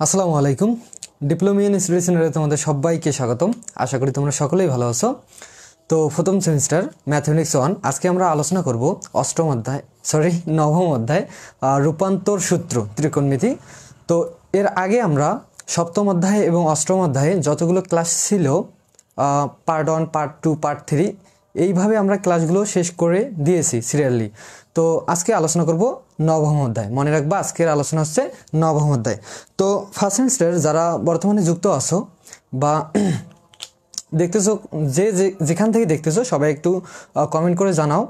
আসসালামু আলাইকুম। Diploma in স্টুডেন্টসের তোমাদের সবাইকে স্বাগতম। আশা করি তোমরা সকলেই ভালো আছো। তো প্রথম সেমিস্টার ম্যাথমেটিক্স 1 আজকে আমরা আলোচনা করব নবম অধ্যায় রূপান্তর সূত্র ত্রিকোণমিতি। তো এর আগে আমরা সপ্তম অধ্যায় এবং অষ্টম অধ্যায়ে যতগুলো ক্লাস ছিল পার্ট 1, পার্ট 2, পার্ট 3 এইভাবে আমরা ক্লাসগুলো শেষ করে দিয়েছি সিরিয়ালি। তো আজকে আলোচনা করব নবম অধ্যায়। মনে রাখবা আজকের আলোচনা হচ্ছে নবম অধ্যায়। তো ফার্স্ট সেমিস্টার যারা বর্তমানে যুক্ত আছো বা দেখতেছো, যেখান থেকে দেখতেছো সবাই একটু কমেন্ট করে জানাও।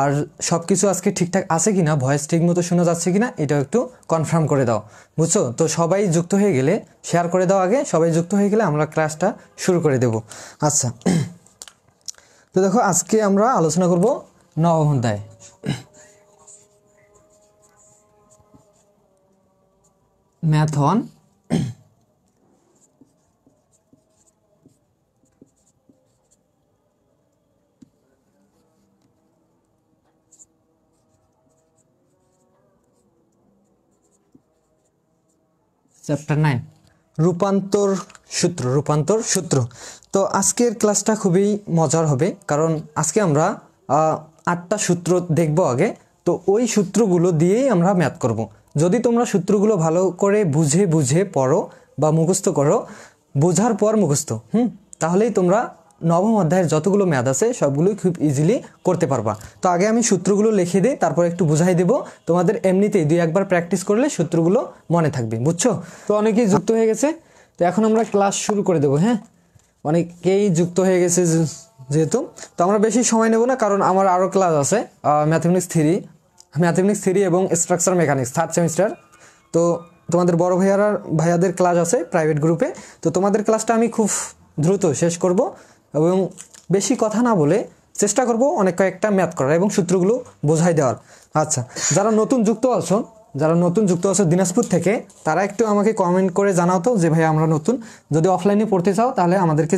আর সব কিছু আজকে ঠিকঠাক আছে কিনা, ভয়েস ঠিক মতো শোনা যাচ্ছে কিনা এটাও একটু কনফার্ম করে দাও, বুঝছো? তো সবাই যুক্ত হয়ে গেলে শেয়ার করে দাও আগে। সবাই যুক্ত হয়ে গেলে আমরা ক্লাসটা শুরু করে দেব। আচ্ছা, তো দেখো আজকে আমরা আলোচনা করব নবম অধ্যায়। ম্যাথ 1 চ্যাপ্টার 9 রূপান্তর সূত্র। তো আজকের ক্লাসটা খুবই মজার হবে, কারণ আজকে আমরা 8টা সূত্র দেখব আগে। তো ওই সূত্রগুলো দিয়েই আমরা ম্যাথ করব। যদি তোমরা সূত্রগুলো ভালো করে বুঝে পড়ো বা মুখস্থ করো, বোঝার পর মুখস্থ তাহলেই তোমরা নবম অধ্যায়ের যতগুলো ম্যাথ আছে সবগুলোই খুব ইজিলি করতে পারবা। তো আগে আমি সূত্রগুলো লিখে দিই, তারপর একটু বুঝাই দেব। তোমাদের এমনিতেই 2-1বার প্র্যাকটিস করলে সূত্রগুলো মনে থাকবে, বুঝছো? তো অনেকেই যুক্ত হয়ে গেছে, তো এখন আমরা ক্লাস শুরু করে দেবো। হ্যাঁ, অনেকেই যুক্ত হয়ে গেছে যেহেতু, তো আমরা বেশি সময় নেব না, কারণ আমার আরও ক্লাস আছে ম্যাথমেটিক্স 3 এবং স্ট্রাকচার মেকানিক্স 3rd সেমিস্টার। তো তোমাদের বড় ভাইয়াদের ক্লাস আছে প্রাইভেট গ্রুপে। তো তোমাদের ক্লাসটা আমি খুব দ্রুত শেষ করব এবং বেশি কথা না বলে চেষ্টা করব অনেক কয়েকটা ম্যাথ করার এবং সূত্রগুলো বোঝাই দেওয়ার। আচ্ছা, যারা নতুন যুক্ত আছো দিনাজপুর থেকে, তারা একটু আমাকে কমেন্ট করে জানাও তো যে ভাই আমরা নতুন। যদি অফলাইনে পড়তে চাও তাহলে আমাদেরকে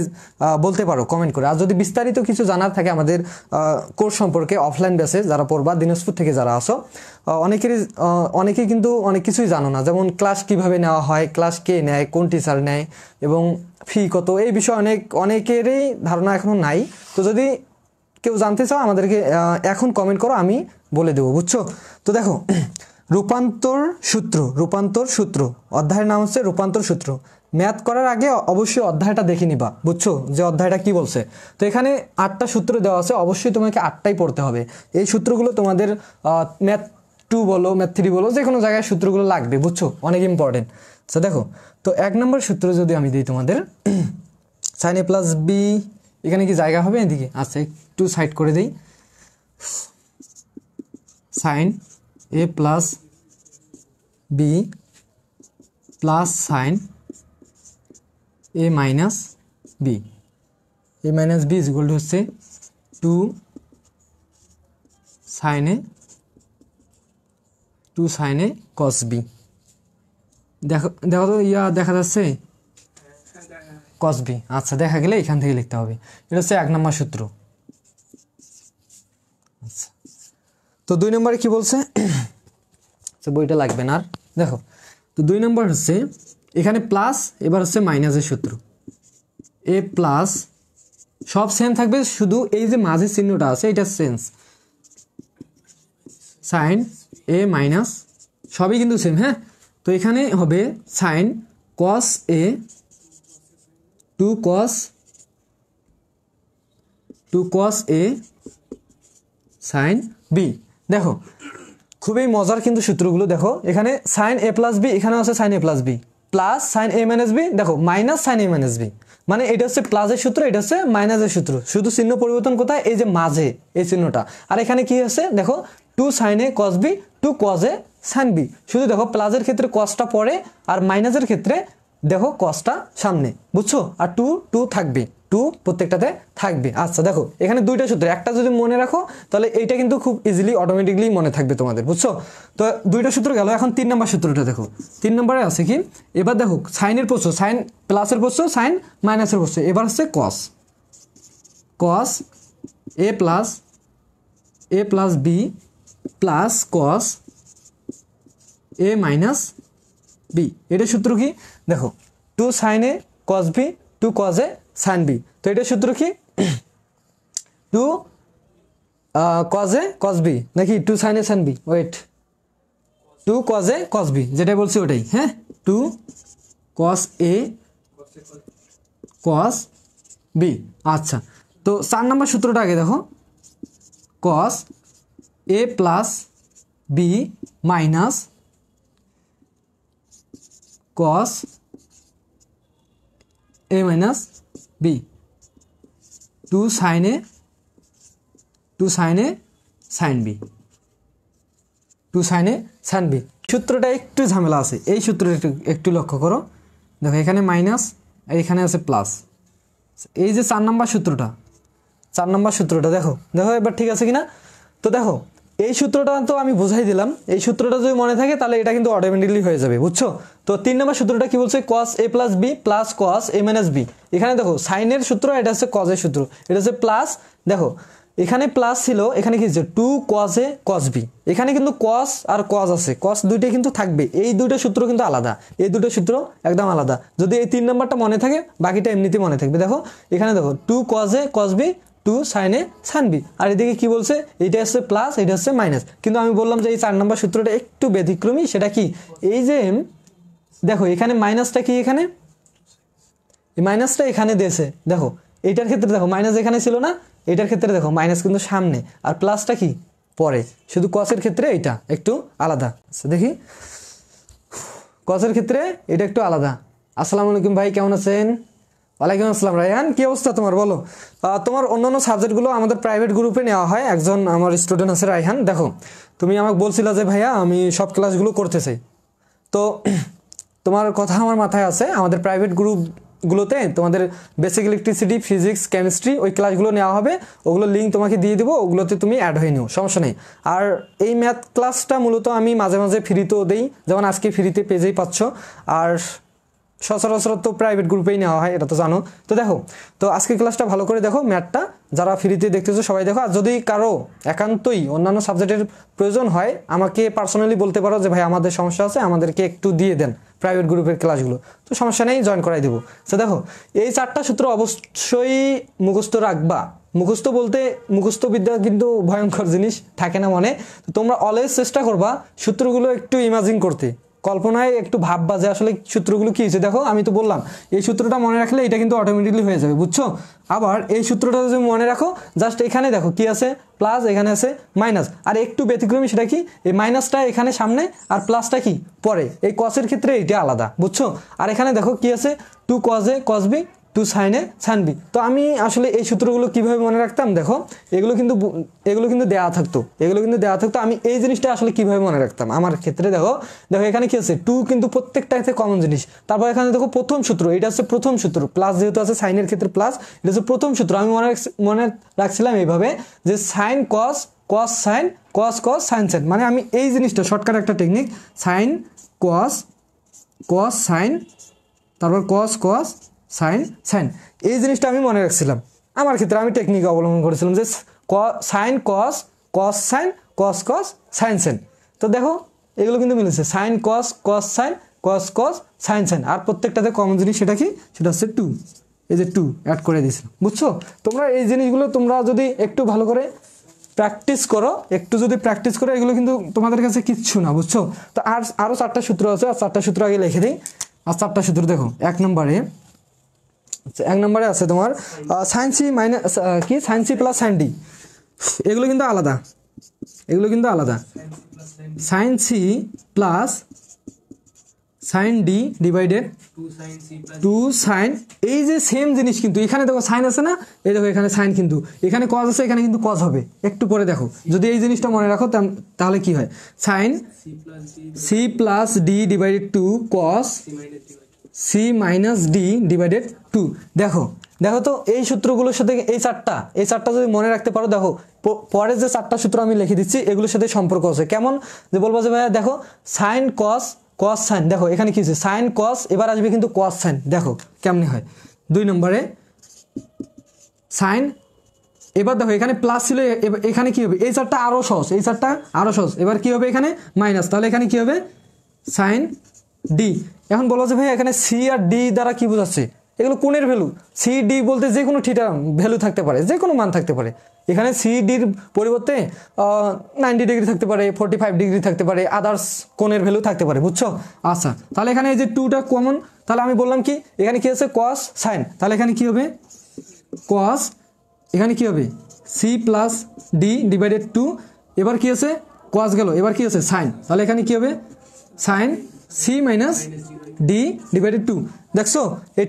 বলতে পারো কমেন্ট করে। আর যদি বিস্তারিত কিছু জানার থাকে আমাদের কোর্স সম্পর্কে অফলাইন বেসে যারা পড়বা, দিনাজপুর থেকে যারা আসো, অনেকেই কিন্তু অনেক কিছুই জানো না, যেমন ক্লাস কিভাবে নেওয়া হয়, ক্লাস কে নেয়, কোন টিচার নেয় এবং ফি কত, এই বিষয়ে অনেকেরই ধারণা এখনও নাই। তো যদি কেউ জানতে চাও আমাদেরকে এখন কমেন্ট করো, আমি বলে দেবো, বুঝছো? তো দেখো, রূপান্তর সূত্র অধ্যায়ের নাম হচ্ছে রূপান্তর সূত্র। ম্যাথ করার আগে অবশ্যই অধ্যায়টা দেখে নিবা, বুঝছো, যে অধ্যায়টা কি বলছে। তো এখানে 8টা সূত্র দেওয়া আছে, অবশ্যই তোমাকে 8টাই পড়তে হবে। এই সূত্রগুলো তোমাদের ম্যাথ 2 বলো, ম্যাথ 3 বলো, যে কোনো জায়গায় সূত্রগুলো লাগবে, বুঝছো, অনেক ইম্পর্টেন্ট। আচ্ছা দেখো, তো 1 নম্বর সূত্র যদি আমি দিই তোমাদের, sin a প্লাস বি, এখানে কি জায়গা হবে এদিকে? আচ্ছা, একটু সাইড করে দিই। sin a plus b plus sin a minus b, a minus b is equal to হচ্ছে 2 sin a cos b। দেখো তো দেখা যাচ্ছে cos b। আচ্ছা, দেখা গেলে এখান থেকে লিখতে হবে। এটা হচ্ছে 1 নম্বর সূত্র। আচ্ছা, তো 2 নম্বরে কি বলছে? বইটা লাগবে না আর। দেখো, তো 2 নম্বর হচ্ছে এখানে প্লাস, এবার হচ্ছে মাইনাসের সূত্র। এ প্লাস, সব সেম থাকবে, শুধু এই যে মাঝের চিহ্নটা আছে এটা চেঞ্জ। সাইন এ মাইনাস, সবই কিন্তু সেম। হ্যাঁ, তো এখানে হবে সাইন কস এ 2 cos এ সাইন বি। দেখো খুবই মজার কিন্তু সূত্রগুলো। দেখো এখানে সাইন এ প্লাস বি, এখানে আছে সাইন এ প্লাস বি প্লাস সাইন এ মাইনাস বি, দেখো মাইনাস সাইন এ মাইনাস বি, মানে এটা হচ্ছে প্লাসের সূত্র, এটা হচ্ছে মাইনাসের সূত্র। শুধু চিহ্ন পরিবর্তন কোথায়? এই যে মাঝে এই চিহ্নটা। আর এখানে কি আছে দেখো, 2 sin a cos b 2 cos a sin b। শুধু দেখো প্লাসের ক্ষেত্রে কসটা পরে, আর মাইনাসের ক্ষেত্রে দেখো কসটা সামনে, বুঝছো? আর 2 থাকবে, 2 প্রত্যেকটাতে থাকবে। আচ্ছা দেখো, এখানে 2টা সূত্র, একটা যদি মনে রাখো তাহলে এইটা কিন্তু খুব ইজিলি অটোমেটিকলি মনে থাকবে তোমাদের, বুঝছো? তো 2টা সূত্র গেল। এখন 3 নম্বর সূত্রটা দেখো। 3 নম্বরে আছে কি? এবার দেখো সাইনের প্রশ্ন, সাইন প্লাসের প্রশ্ন, সাইন মাইনাসের প্রশ্ন। এবার হচ্ছে cos a plus b plus cos a minus b. এটার সূত্র কি দেখো, two sine a cos b two cos a sine b. তো এটার সূত্র কি two cos a cos b নাকি two sine a sine b, wait, two cos a cos b, যেটা বলছি ওটাই, হ্যাঁ, টু কস এ কস বি। আচ্ছা, তো 4 নম্বর সূত্রটা আগে দেখো, কস এ plus B minus cos A minus B two sine a sine B, two sine a sine B. সূত্রটা একটু ঝামেলা আছে, এই সূত্রটা একটু লক্ষ্য করো, দেখো এখানে মাইনাস আর এখানে আছে প্লাস। এই যে 4 নম্বর সূত্রটা দেখো এবার ঠিক আছে কিনা। তো দেখো এই সূত্রটা তো আমি বুঝাই দিলাম, এই সূত্রটা যদি মনে থাকে তাহলে এটা কিন্তু অটোমেটিকলি হয়ে যাবে, বুঝছো। তো 3 নম্বর সূত্রটা কি বলছে, cos a plus b plus cos a minus b. এখানে দেখো সাইনের সূত্র, এটা হচ্ছে cos এর সূত্র, এটা হচ্ছে প্লাস, দেখো এখানে প্লাস ছিল, এখানে কি হচ্ছে 2 cos a cos b। এখানে কিন্তু cos আর cos আছে, cos দুইটাই কিন্তু থাকবে, এই দুটো সূত্র কিন্তু আলাদা, এই দুটো সূত্র একদম আলাদা। যদি এই 3 নম্বরটা মনে থাকে বাকিটা এমনিতেই মনে থাকবে। দেখো এখানে দেখো 2 cos a cos b two sine a sine b, আর এদিকে কি বলছে, এইটা হচ্ছে প্লাস, এটা হচ্ছে মাইনাস। কিন্তু আমি বললাম যে এই 4 নম্বর সূত্রটা একটু ব্যতিক্রমী, সেটা কি, এই যে দেখো এখানে মাইনাসটা কি, এখানে এই মাইনাসটা এখানে দিয়েছে, দেখো এইটার ক্ষেত্রে দেখো মাইনাস এখানে ছিল না, এটার ক্ষেত্রে দেখো মাইনাস কিন্তু সামনে আর প্লাসটা কি পরে, শুধু কসের ক্ষেত্রে এটা একটু আলাদা। আচ্ছা দেখি, কসের ক্ষেত্রে এটা একটু আলাদা। আসসালামু আলাইকুম ভাই, কেমন আছেন? ওয়ালাইকুম আসসালাম। রায়হান, কি অবস্থা তোমার, বলো। তোমার অন্যান্য সাবজেক্টগুলো আমাদের প্রাইভেট গ্রুপে নেওয়া হয়, একজন আমার স্টুডেন্ট আছে রায়হান। দেখো তুমি আমাকে বলছিলে যে ভাইয়া আমি সব ক্লাসগুলো করতে চাই, তো তোমার কথা আমার মাথায় আছে, আমাদের প্রাইভেট গ্রুপগুলোতে তোমাদের বেসিক ইলেকট্রিসিটি, ফিজিক্স, কেমিস্ট্রি ওই ক্লাসগুলো নেওয়া হবে, ওগুলো লিঙ্ক তোমাকে দিয়ে দেবো, ওগুলোতে তুমি অ্যাড হয়ে নিও, সমস্যা নেই। আর এই ম্যাথ ক্লাসটা মূলত আমি মাঝে মাঝে ফ্রিতেও দিই, যেমন আজকে ফ্রিতে পেজেই পাচ্ছ, আর সচরাচর তো প্রাইভেট গ্রুপেই নেওয়া হয়, এটা তো জানো। তো দেখো, তো আজকের ক্লাসটা ভালো করে দেখো, ম্যাথটা যারা ফ্রিতে দেখতেছো সবাই দেখো। আর যদি কারো একান্তই অন্যান্য সাবজেক্টের প্রয়োজন হয় আমাকে পার্সোনালি বলতে পারো যে ভাই আমাদের সমস্যা আছে, আমাদেরকে একটু দিয়ে দেন প্রাইভেট গ্রুপের ক্লাসগুলো, তো সমস্যা নেই, জয়েন করাই দেবো। তো দেখো এই 4টা সূত্র অবশ্যই মুখস্থ রাখবা। মুখস্থ বলতে মুখস্থ বিদ্যা কিন্তু ভয়ঙ্কর জিনিস, থাকে না মনে। তো তোমরা অলওয়েজ চেষ্টা করবা সূত্রগুলো একটু ইমাজিন করতে, কল্পনায় একটু ভাববা যে আসলে সূত্রগুলো কি হয়েছে। দেখো আমি তো বললাম এই সূত্রটা মনে রাখলে এটা কিন্তু অটোমেটিকলি হয়ে যাবে, বুঝছো। আবার এই সূত্রটা যদি মনে রাখো, জাস্ট এখানে দেখো কি আছে, প্লাস, এখানে আছে মাইনাস, আর একটু ব্যতিক্রমী, সেটা কি, এই মাইনাসটা এখানে সামনে আর প্লাসটা কি পরে, এই কসের ক্ষেত্রে এটা আলাদা, বুঝছো। আর এখানে দেখো কি আছে, 2 cos a cos b two sine a sine b. তো আমি আসলে এই সূত্রগুলো কিভাবে মনে রাখতাম, দেখো এগুলো কিন্তু দেওয়া থাকতো, আমি এই জিনিসটা আসলে কিভাবে মনে রাখতাম আমার ক্ষেত্রে। দেখো এখানে কি আছে, 2 কিন্তু প্রত্যেকটাতে কমন জিনিস। তারপর এখানে দেখো প্রথম সূত্র, এটা হচ্ছে প্রথম সূত্র, প্লাস যেহেতু আছে সাইনের ক্ষেত্রে প্লাস, এটা হচ্ছে প্রথম সূত্র। আমি মনে রাখছিলাম এইভাবে যে সাইন কস, কস সাইন, কস কস সাইন সাইন, মানে আমি এই জিনিসটা শর্টকাট একটা টেকনিক, সাইন কস, কস সাইন, তারপর কস কস সাইন সাইন, এই জিনিসটা আমি মনে রাখছিলাম। আমার ক্ষেত্রে আমি টেকনিক অবলম্বন করেছিলাম যে সাইন কস, কস সাইন, কস কস সাইন সাইন। তো দেখো এগুলো কিন্তু মিলেছে, সাইন কস, কস সাইন, কস কস সাইন সাইন, আর প্রত্যেকটাতে কমন জিনিস সেটা কি, সেটা হচ্ছে 2, এই যে 2 অ্যাড করে দিয়েছিলাম, বুঝছো। তোমরা এই জিনিসগুলো তোমরা যদি একটু ভালো করে প্র্যাকটিস করো, এগুলো কিন্তু তোমাদের কাছে কিচ্ছু না, বুঝছো। তো আরও 4টা সূত্র আছে, আর 4টা সূত্র আগে লিখে দিই। আর 4টা সূত্র দেখো, 1 নম্বরে আছে তোমার সাইন সি মাইনাস কি, sine c plus sine d, এগুলো কিন্তু আলাদা, sine c plus sine d divided 2 sine, এই যে সেম জিনিস কিন্তু এখানে দেখো সাইন আছে না, এই দেখো এখানে সাইন, কিন্তু এখানে কজ আছে, এখানে কিন্তু কজ হবে একটু পরে। দেখো যদি এই জিনিসটা মনে রাখো তাহলে কি হয়, sine c plus d divided 2 cos c minus d divided 2। দেখো তো এই সূত্রগুলোর সাথে এই চারটা যদি মনে রাখতে পারো, দেখো পরে যে 4টা সূত্র আমি লিখে দিচ্ছি এগুলোর সাথে সম্পর্ক আছে। কেমন, যে বলবো যে ভাইয়া দেখো সাইন কস, কস সাইন, দেখো এখানে কি হচ্ছে, সাইন কস, এবার আসবে কিন্তু কস সাইন, দেখো কেমনি হয়। 2 নম্বরে সাইন, এবার দেখো এখানে প্লাস ছিল, এখানে কি হবে, এই 4টা আরো সহজ, এবার কি হবে, এখানে মাইনাস, তাহলে এখানে কি হবে, সাইন ডি। এখন বলো যে ভাই এখানে সি আর ডি দ্বারা কি বোঝাচ্ছে, এগুলো কোণের ভ্যালু। সি ডি বলতে যে কোনো থিটা ভ্যালু থাকতে পারে, যে কোনো মান থাকতে পারে। এখানে সি ডির পরিবর্তে 90 ডিগ্রি থাকতে পারে, 45 ডিগ্রি থাকতে পারে, আদার্স কোণের ভ্যালু থাকতে পারে, বুঝছো? আচ্ছা, তাহলে এখানে এই যে 2টা কমন, তাহলে আমি বললাম কি এখানে কি আছে কস সাইন, তাহলে এখানে কি হবে কস, এখানে কি হবে সি প্লাস ডি ডিভাইডেড 2, এবার কি আছে কস গেল, এবার কি আছে সাইন, তাহলে এখানে কি হবে sine c minus d divided 2। দেখছো এই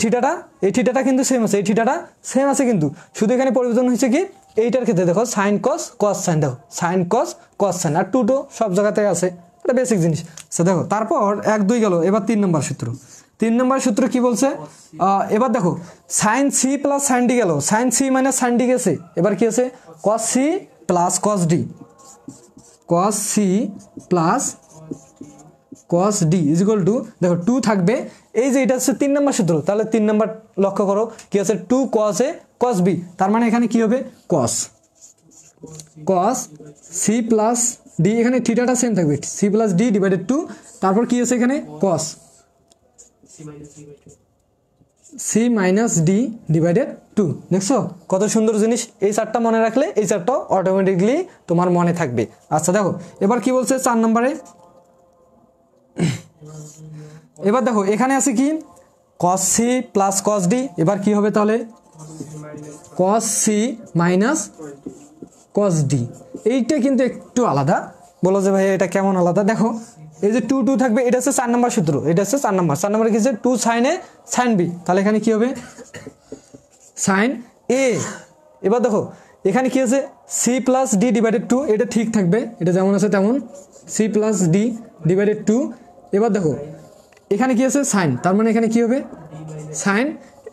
থিটাটা কিন্তু সেম আছে, এই থিটাটা সেম আছে, কিন্তু শুধু এখানে পরিবর্তন হয়েছে কি এইটার ক্ষেত্রে দেখো সাইন কস কস সাইন, দেখো সাইন কস কস সাইন, আর 2 তো সব জায়গাতে আছে, এটা বেসিক জিনিস। আচ্ছা দেখো তারপর 1 2 গেল, এবার 3 নম্বর সূত্র। 3 নম্বর সূত্র কি বলছে, এবার দেখো sine c plus sine d গেল, sine c minus sine d গেছে, এবার কি আছে cos c plus cos d, cos c plus cos d is equal to, দেখো 2 থাকবে, এই যে এটা হচ্ছে 3 নম্বর সূত্র, তাহলে 3 নম্বর লক্ষ্য করো কি আছে 2 cos a cos b, তার মানে এখানে কি হবে cos c প্লাস d, এখানে থিটাটা সেম থাকবে c প্লাস d ডিভাইডেড 2, তারপর কি আছে এখানে cos c minus d divided 2। দেখছো কত সুন্দর জিনিস, এই চারটা মনে রাখলে এই চারটা অটোমেটিকলি তোমার মনে থাকবে। আচ্ছা দেখো এবার কি বলছে 4 নম্বরে, এবার দেখো এখানে আছে কি cos c plus cos d, এবার কি হবে তাহলে cos c minus cos d। এইটা কিন্তু একটু আলাদা, বলো যে ভাই এটা কেমন আলাদা, দেখো এই যে 2 2 থাকবে, এটা হচ্ছে 4 নম্বর সূত্র, এটা হচ্ছে 4 নম্বর কি আছে 2 sin a sin b, তাহলে এখানে কি হবে sin a। এবার দেখো এখানে কি আছে c প্লাস d ডিভাইডেড 2, এটা ঠিক থাকবে, এটা যেমন আছে তেমন c প্লাস d ডিভাইডেড 2। এবার দেখো এখানে কি আছে সাইন, তার মানে এখানে কি হবে সাইন।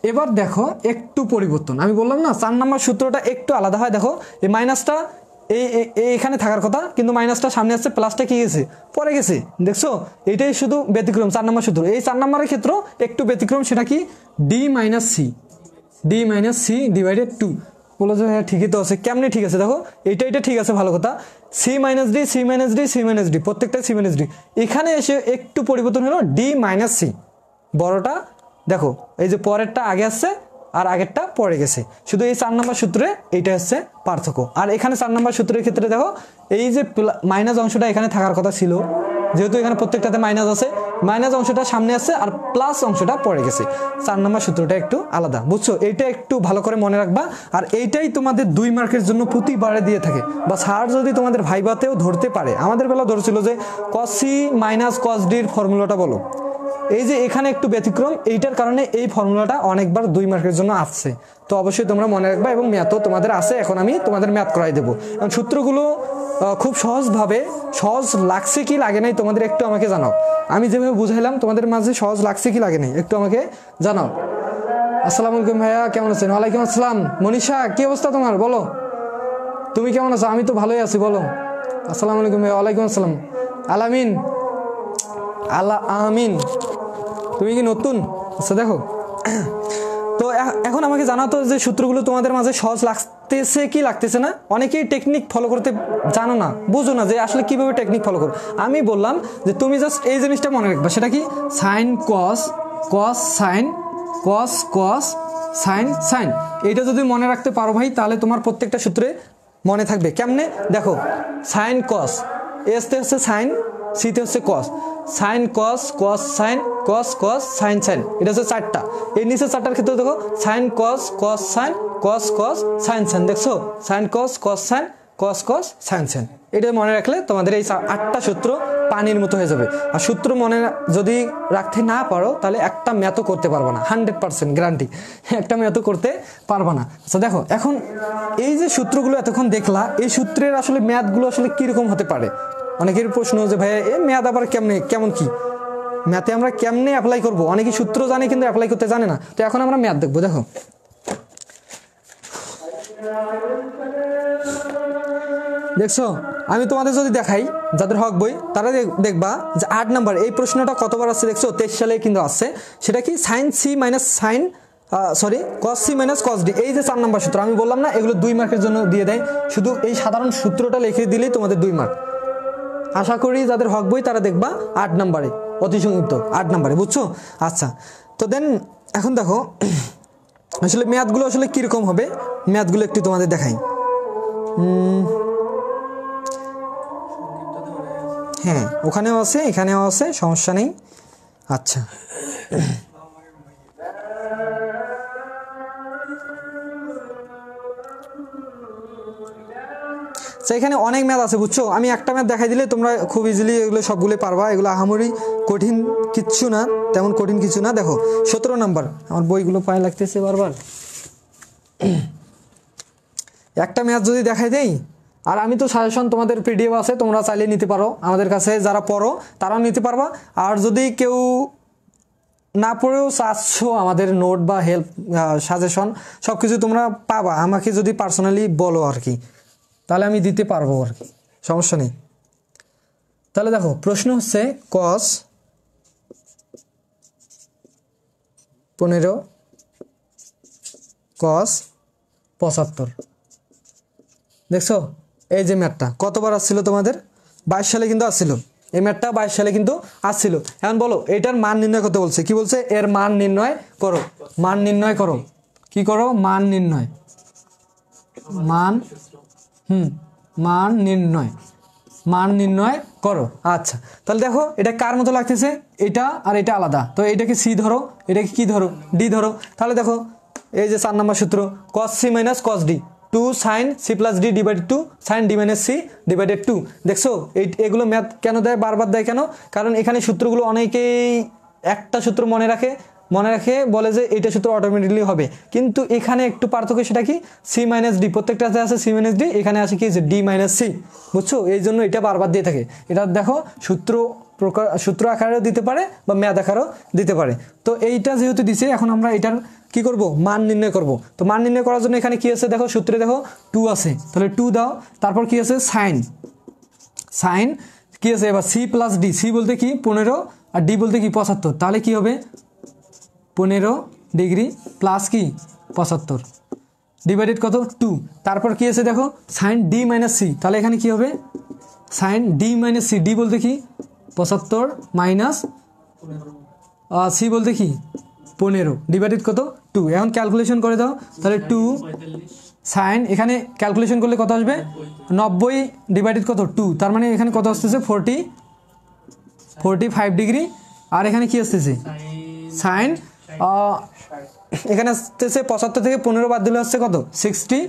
এবার দেখো একটু পরিবর্তন, আমি বললাম না 4 নম্বর সূত্রটা একটু আলাদা হয়, দেখো এই মাইনাসটা এখানে থাকার কথা, কিন্তু মাইনাসটা সামনে আসছে, প্লাসটা কি গেছে পরে গেছে, দেখছো এটাই শুধু ব্যতিক্রম 4 নম্বর সূত্র। এই 4 নম্বরের ক্ষেত্র একটু ব্যতিক্রম, সেটা কি ডি মাইনাস সি ডিভাইডেড 2। বলো যে হ্যাঁ ঠিকই তো আছে, কেমনি ঠিক আছে, দেখো এটা ঠিক আছে, ভালো কথা, সি মাইনাস ডি প্রত্যেকটা সি মাইনাস ডি, এখানে এসে একটু পরিবর্তন হলো ডি মাইনাস সি, বড়টা দেখো এই যে পরেরটা আগে আসছে আর আগেরটা পরে গেছে, শুধু এই 4 নম্বর সূত্রে এইটা হচ্ছে পার্থক্য। আর এখানে 4 নম্বর সূত্রের ক্ষেত্রে দেখো এই যে মাইনাস অংশটা এখানে থাকার কথা ছিল, যেহেতু এখানে প্রত্যেকটাতে মাইনাস আছে, মাইনাস অংশটা সামনে আসছে আর প্লাস অংশটা পড়ে গেছে। 4 নম্বর সূত্রটা একটু আলাদা, বুঝছো? এইটা একটু ভালো করে মনে রাখবা। আর এইটাই তোমাদের 2 মার্কের জন্য প্রতিবারে দিয়ে থাকে, বা স্যার যদি তোমাদের ভাইবাতেও ধরতে পারে, আমাদের বেলা ধরেছিল যে cos c minus cos d এর ফর্মুলাটা বলো, এই যে এখানে একটু ব্যতিক্রম, এইটার কারণে এই ফর্মুলাটা অনেকবার 2 মার্কের জন্য আসছে। তো অবশ্যই তোমরা মনে রাখবা, এবং ম্যাথও তোমাদের আছে, এখন আমি তোমাদের ম্যাথ করাই দেবো। এবং সূত্রগুলো খুব সহজভাবে, সহজ লাগছে কি লাগে নাই তোমাদের একটু আমাকে জানাও। আমি যেভাবে বুঝাইলাম তোমাদের মাঝে সহজ লাগছে কি লাগে নাই একটু আমাকে জানাও। আসসালামু আলাইকুম ভাইয়া, কেমন আছেন? ওয়ালাইকুম আসসালাম। মনীষা, কি অবস্থা তোমার, বলো তুমি কেমন আছো? আমি তো ভালোই আছি, বলো। আসসালামু আলাইকুম ভাইয়া। ওয়ালাইকুম আসসালাম। আলামিন, আল্লাহ আমিন। তুমি কি নতুন? আচ্ছা দেখো, তো এখন আমাকে জানাতো যে সূত্রগুলো তোমাদের মাঝে সহজ লাগতেছে কি লাগতেছে না। অনেকেই টেকনিক ফলো করতে জানো না, বুঝো না যে আসলে কিভাবে টেকনিক ফলো করো। আমি বললাম যে তুমি জাস্ট এই জিনিসটা মনে রাখবা, সেটা কি সাইন কস, কস সাইন, কস কস, সাইন সাইন। এইটা যদি মনে রাখতে পারো ভাই, তাহলে তোমার প্রত্যেকটা সূত্রে মনে থাকবে। কেমনে দেখো, সাইন কস, এসতে হচ্ছে সাইন, সিতে হচ্ছে কস, সাইন কস, কস সাইন, কস কস, সাইন সাইন, এটা হচ্ছে 4টা। এই নিচে 4টার ক্ষেত্রে দেখো সাইন কস, কস সাইন, কস কস, সাইন সাইন, দেখছো সাইন কস, কস সাইন, কস কস, সাইন সাইন। এটা মনে রাখলে তোমাদের এই 8টা সূত্র পানির মতো হয়ে যাবে। আর সূত্র মনে যদি রাখতে না পারো, তাহলে একটা ম্যাথও করতে পারবে না, 100% গ্যারান্টি, একটা ম্যাথও করতে পারবে না। আচ্ছা দেখো, এখন এই যে সূত্রগুলো এতক্ষণ দেখলা, এই সূত্রের আসলে ম্যাথগুলো আসলে কিরকম হতে পারে। অনেকের প্রশ্ন যে ভাইয়া এই ম্যাথ আবার কেমনে, কেমন কি ম্যাথে আমরা কেমনে অ্যাপ্লাই করব। অনেকে সূত্র জানে কিন্তু অ্যাপ্লাই করতে জানে না। তো এখন আমরা ম্যাথ দেখবো। দেখো দেখছো, আমি তোমাদের যদি দেখাই, যাদের হক বই তারা দেখবা যে 8 নাম্বার এই প্রশ্নটা কতবার আসছে দেখছো, 23 সালে কিন্তু আসছে। সেটা কি sine c minus sine cos c minus cos d. এই যে 4 নাম্বার সূত্র আমি বললাম না, এগুলো 2 মার্কের জন্য দিয়ে দেয়। শুধু এই সাধারণ সূত্রটা লিখে দিলেই তোমাদের 2 মার্ক। আশা করি যাদের হক বই তারা দেখবা 8 নাম্বারে। অতি সংক্ষিপ্ত 8 নম্বরে, বুঝছো? আচ্ছা, তো দেন এখন দেখো আসলে ম্যাথগুলো আসলে কীরকম হবে, ম্যাথগুলো একটু তোমাদের দেখাই। হ্যাঁ, ওখানেও আছে এখানেও আছে, সমস্যা নেই। আচ্ছা, এখানে অনেক ম্যাথ আছে, বুঝছো? আমি একটা ম্যাথ দেখাই দিলে তোমরা খুব ইজিলি এগুলো সবগুলো পারবা। এগুলো আহামরি কঠিন কিচ্ছু না, তেমন কঠিন কিছু না। দেখো 17 নাম্বার, আমার বইগুলো পায়ে লাগতেছে বারবার। একটা ম্যাথ যদি দেখাই দেই, আর আমি তো সাজেশন তোমাদের পিডিএফ আছে, তোমরা চাইলে নিতে পারো, আমাদের কাছে যারা পড়ো তারাও নিতে পারবা। আর যদি কেউ না পড়েও চাচ্ছ আমাদের নোট বা হেল্প সাজেশন সব কিছু তোমরা পাবা, আমাকে যদি পার্সোনালি বলো আর কি, তাহলে আমি দিতে পারবো আর কি, সমস্যা নেই। তাহলে দেখো প্রশ্ন হচ্ছে cos 15 cos 75। দেখছো এই যে ম্যাথটা কতবার আসছিল তোমাদের? 22 সালে কিন্তু আসছিল এই ম্যাথটা, 22 সালে কিন্তু আসছিল। এখন বলো এটার মান নির্ণয় করতে বলছে, কি বলছে? এর মান নির্ণয় করো, মান নির্ণয় করো, কি করো? মান নির্ণয়, মান মান নির্ণয়, মান নির্ণয় করো। আচ্ছা, তাহলে দেখো এটা কার মতো লাগতেছে? এটা আর এটা আলাদা, তো এটাকে সি ধরো, এটাকে কি ধরো? ডি ধরো। তাহলে দেখো এই যে 4 নম্বর সূত্র, cos c minus cos d 2 sin c plus d divided 2 sin d minus c divided 2। দেখছো এগুলো ম্যাথ কেন দেয়, বারবার দেয় কেন? কারণ এখানে সূত্রগুলো অনেকেই একটা সূত্র মনে রাখে বলে যে এইটা সূত্র অটোমেটিকলি হবে, কিন্তু এখানে একটু পার্থক্য, সেটা কি? সি মাইনাস ডি, প্রত্যেকটাতে আছে সি মাইনাস ডি, এখানে আছে কি? ডি মাইনাস সি, বুঝছো? এই জন্য এটা বারবার দিয়ে থাকে। এটা দেখো সূত্র আকারেও দিতে পারে বা ম্যাথ আকারেও দিতে পারে। তো এইটা যেহেতু দিছে, এখন আমরা এটার কি করব? মান নির্ণয় করব। তো মান নির্ণয় করার জন্য এখানে কি আছে দেখো, সূত্রে দেখো 2 আছে, তাহলে 2 দাও, তারপর কি আছে? সাইন কি আছে এবার? সি প্লাস ডি, সি বলতে কি? 15 আর ডি বলতে কি? 75। তাহলে কি হবে? 15 ডিগ্রি প্লাস কি? 75 ডিভাইডেড কত? 2। তারপর কি আছে দেখো, সাইন ডি মাইনাস সি, তাহলে এখানে কি হবে? Sine d minus c, d বলতে কি? 75 মাইনাস সি বলতে কি? 15 ডিভাইডেড কত? 2। এখন ক্যালকুলেশন করে দাও, তাহলে 2 সাইন, এখানে ক্যালকুলেশন করলে কত আসবে? 90 ডিভাইডেড কত? 2, তার মানে এখানে কত আসতেছে? 45 ডিগ্রি। আর এখানে কি আসতেছে? সাইন, এখানে আসতেছে 75 থেকে 15 বাদ দিলে হচ্ছে কত? 60,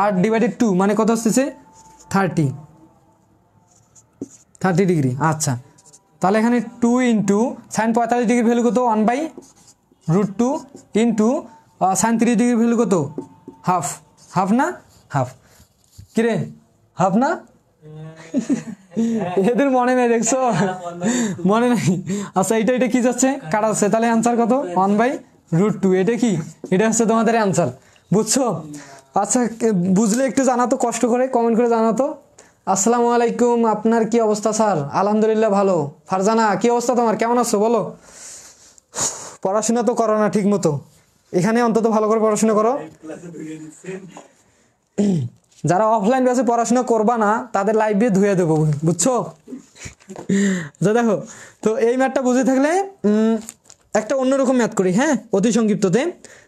আর ডিভাইডেড 2 মানে কত আসতেছে? 30 ডিগ্রি। আচ্ছা, তাহলে এখানে 2 ইন্টু সাইন 45 ডিগ্রি ভ্যালু কত? 1/√2 ইন্টু সাইন 30 ডিগ্রি ভ্যালু কত? হাফ না? হাফ। কিরে হাফ না? এদের মনে নেই, দেখছো? মনে নেই। আচ্ছা, এটা কি যাচ্ছে? কাটা যাচ্ছে, তাহলে অ্যান্সার কত? 1/√2। এটা কি? এটা হচ্ছে তোমাদের অ্যান্সার, বুঝছো? আচ্ছা, বুঝলে একটু জানাতো, কষ্ট করে কমেন্ট করে জানাতো। আসসালামু আলাইকুম, আপনার কি অবস্থা স্যার? আলহামদুলিল্লাহ ভালো। ফারজানা কি অবস্থা তোমার, কেমন আছো বলো? পড়াশোনা তো করো না ঠিক মতো, এখানে অন্তত ভালো করে পড়াশোনা করো। যারা অফলাইন বেসে পড়াশোনা করবা না তাদের লাইভ দিয়ে ধুয়ে দেবো, বুঝছো? যা দেখো, তো এই ম্যাথটা বুঝে থাকলে একটা অন্যরকম ম্যাথ করি, হ্যাঁ, অতি সংক্ষিপ্ততে।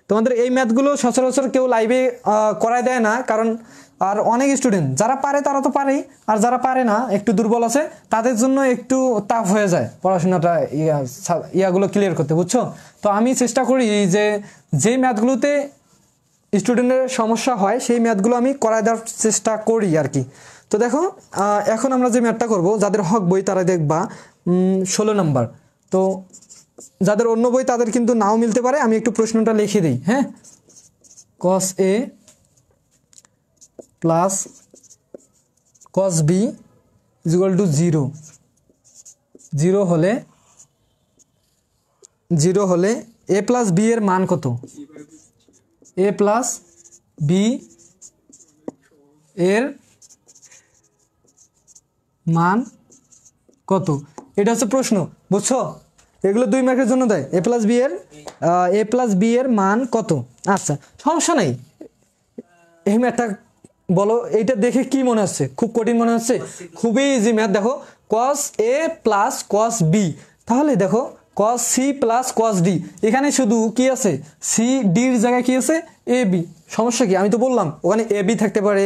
তোমাদের এই ম্যাথগুলো সচরাচর কেউ লাইভে করায় দেয় না, কারণ আর অনেক স্টুডেন্ট যারা পারে তারা তো পারেই, আর যারা পারে না, একটু দুর্বল আছে, তাদের জন্য একটু টাফ হয়ে যায় পড়াশোনাটা ইয়াগুলো ক্লিয়ার করতে, বুঝছো? তো আমি চেষ্টা করি যে যেই ম্যাথগুলোতে স্টুডেন্টের সমস্যা হয় সেই ম্যাথগুলো আমি করায় দেওয়ার চেষ্টা করি আর কি। তো দেখো এখন আমরা যে ম্যাথটা করব, যাদের হক বই তারা দেখবা 16 নম্বর। তো যাদের অন্য বই তাদের কিন্তু নাও মিলতে পারে, আমি একটু প্রশ্নটা লিখে দিই, হ্যাঁ। cos a plus cos b equal to 0। 0 হলে a প্লাস b এর মান কত? a প্লাস b এর মান কত? এটা হচ্ছে প্রশ্ন, বুঝছো? এগুলো 2 মার্কের জন্য দেয়। a প্লাস বি এর মান কত? আচ্ছা, সমস্যা নাই। এই ম্যাথটা বলো, এইটা দেখে কি মনে হচ্ছে? খুব কঠিন মনে হচ্ছে? খুবই ইজি ম্যাথ। দেখো cos a plus cos b, তাহলে দেখো cos c plus cos d, এখানে শুধু কি আছে, সি ডির জায়গায় কি আছে, এ বি। সমস্যা কি, আমি তো বললাম ওখানে এ বি থাকতে পারে,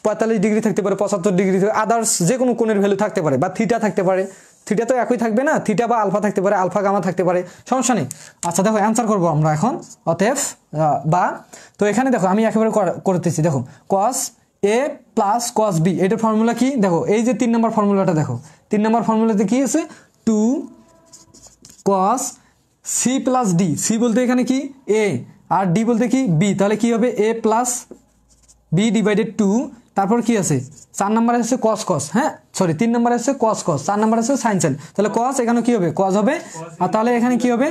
45 ডিগ্রি থাকতে পারে, 75 ডিগ্রি, আদার্স যে কোনো কোণের ভ্যালু থাকতে পারে, বা থিটা থাকতে পারে। থিটা তো একই থাকবে না, থিটা বা আলফা থাকতে পারে, আলফা গামা থাকতে পারে, সমস্যা নেই। আচ্ছা দেখো অ্যান্সার করবো আমরা এখন। অতএব বা, তো এখানে দেখো আমি একেবারে করতেছি। দেখো cos a plus cos b, এটার ফর্মুলা কি দেখো, এই যে 3 নম্বর ফর্মুলাটা দেখো, 3 নম্বর ফর্মুলাতে কি আছে, 2 cos c plus d, c বলতে এখানে কি a, আর d বলতে কি b, তাহলে কি হবে a প্লাস b ডিভাইডেড 2, তারপর কি আছে 4 নম্বরে আছে cos cos, হ্যাঁ সরি 3 নম্বরে আছে cos cos, 4 নম্বরে আছে sin sin, তাহলে cos এখানে কি হবে, cos হবে। আর তাহলে এখানে কি হবে,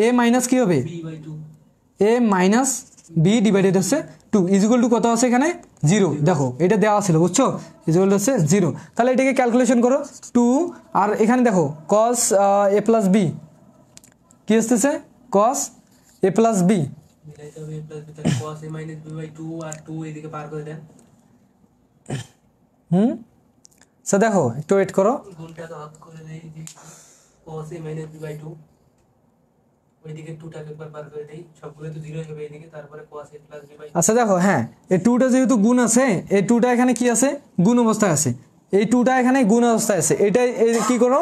a মাইনাস কি হবে, a মাইনাস b ডিভাইডেড হচ্ছে 2 ইকুয়াল টু কত আছে এখানে 0। দেখো এটা দেওয়া ছিল, বুঝছো, ইকুয়াল টু হচ্ছে 0। তাহলে এটাকে ক্যালকুলেশন করো 2, আর এখানে দেখো cos a প্লাস b কি আসতেছে, cos a প্লাস b, দেখো একটু ওয়েট করো, আচ্ছা দেখো হ্যাঁ, এই 2টা যেহেতু গুণ আছে, এই 2টা এখানে কি আছে, গুণ অবস্থায় আছে, এই 2টা এখানে গুণ অবস্থায় আছে, এটা কি করো,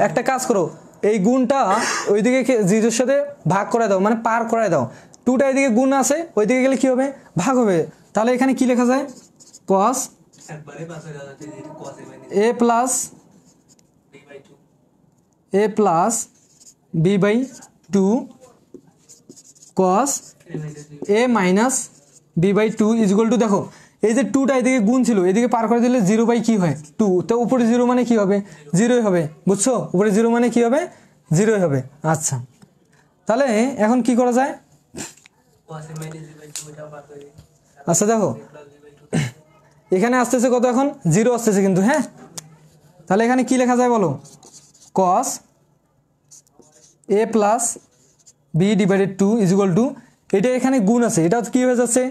একটা কাজ করো, এই গুণটা ওইদিকে 0-এর সাথে ভাগ করে দাও, মানে পার করে দাও। 2টা এদিকে গুণ আছে, ওইদিকে গেলে কি হবে, ভাগ হবে। তাহলে এখানে কি লেখা যায়, cos a plus b by 2 cos a minus b by 2 equal to, দেখো এই যে 2টা এদিকে গুণ ছিল, এদিকে পার করে দিলে 0 বাই কি হয় 2, তো উপরে 0 মানে কি হবে, 0ই হবে, বুঝছো, উপরে 0 মানে কি হবে, 0ই হবে। আচ্ছা তাহলে এখন কি করা যায়, আচ্ছা দেখো এখানে আসতেছে কত, এখন 0 আসতেছে কিন্তু, হ্যাঁ তাহলে এখানে কি লেখা যায় বলো, cos a plus b divided 2 equal two, এটা এখানে গুণ আছে, এটাও কি হয়ে যাচ্ছে,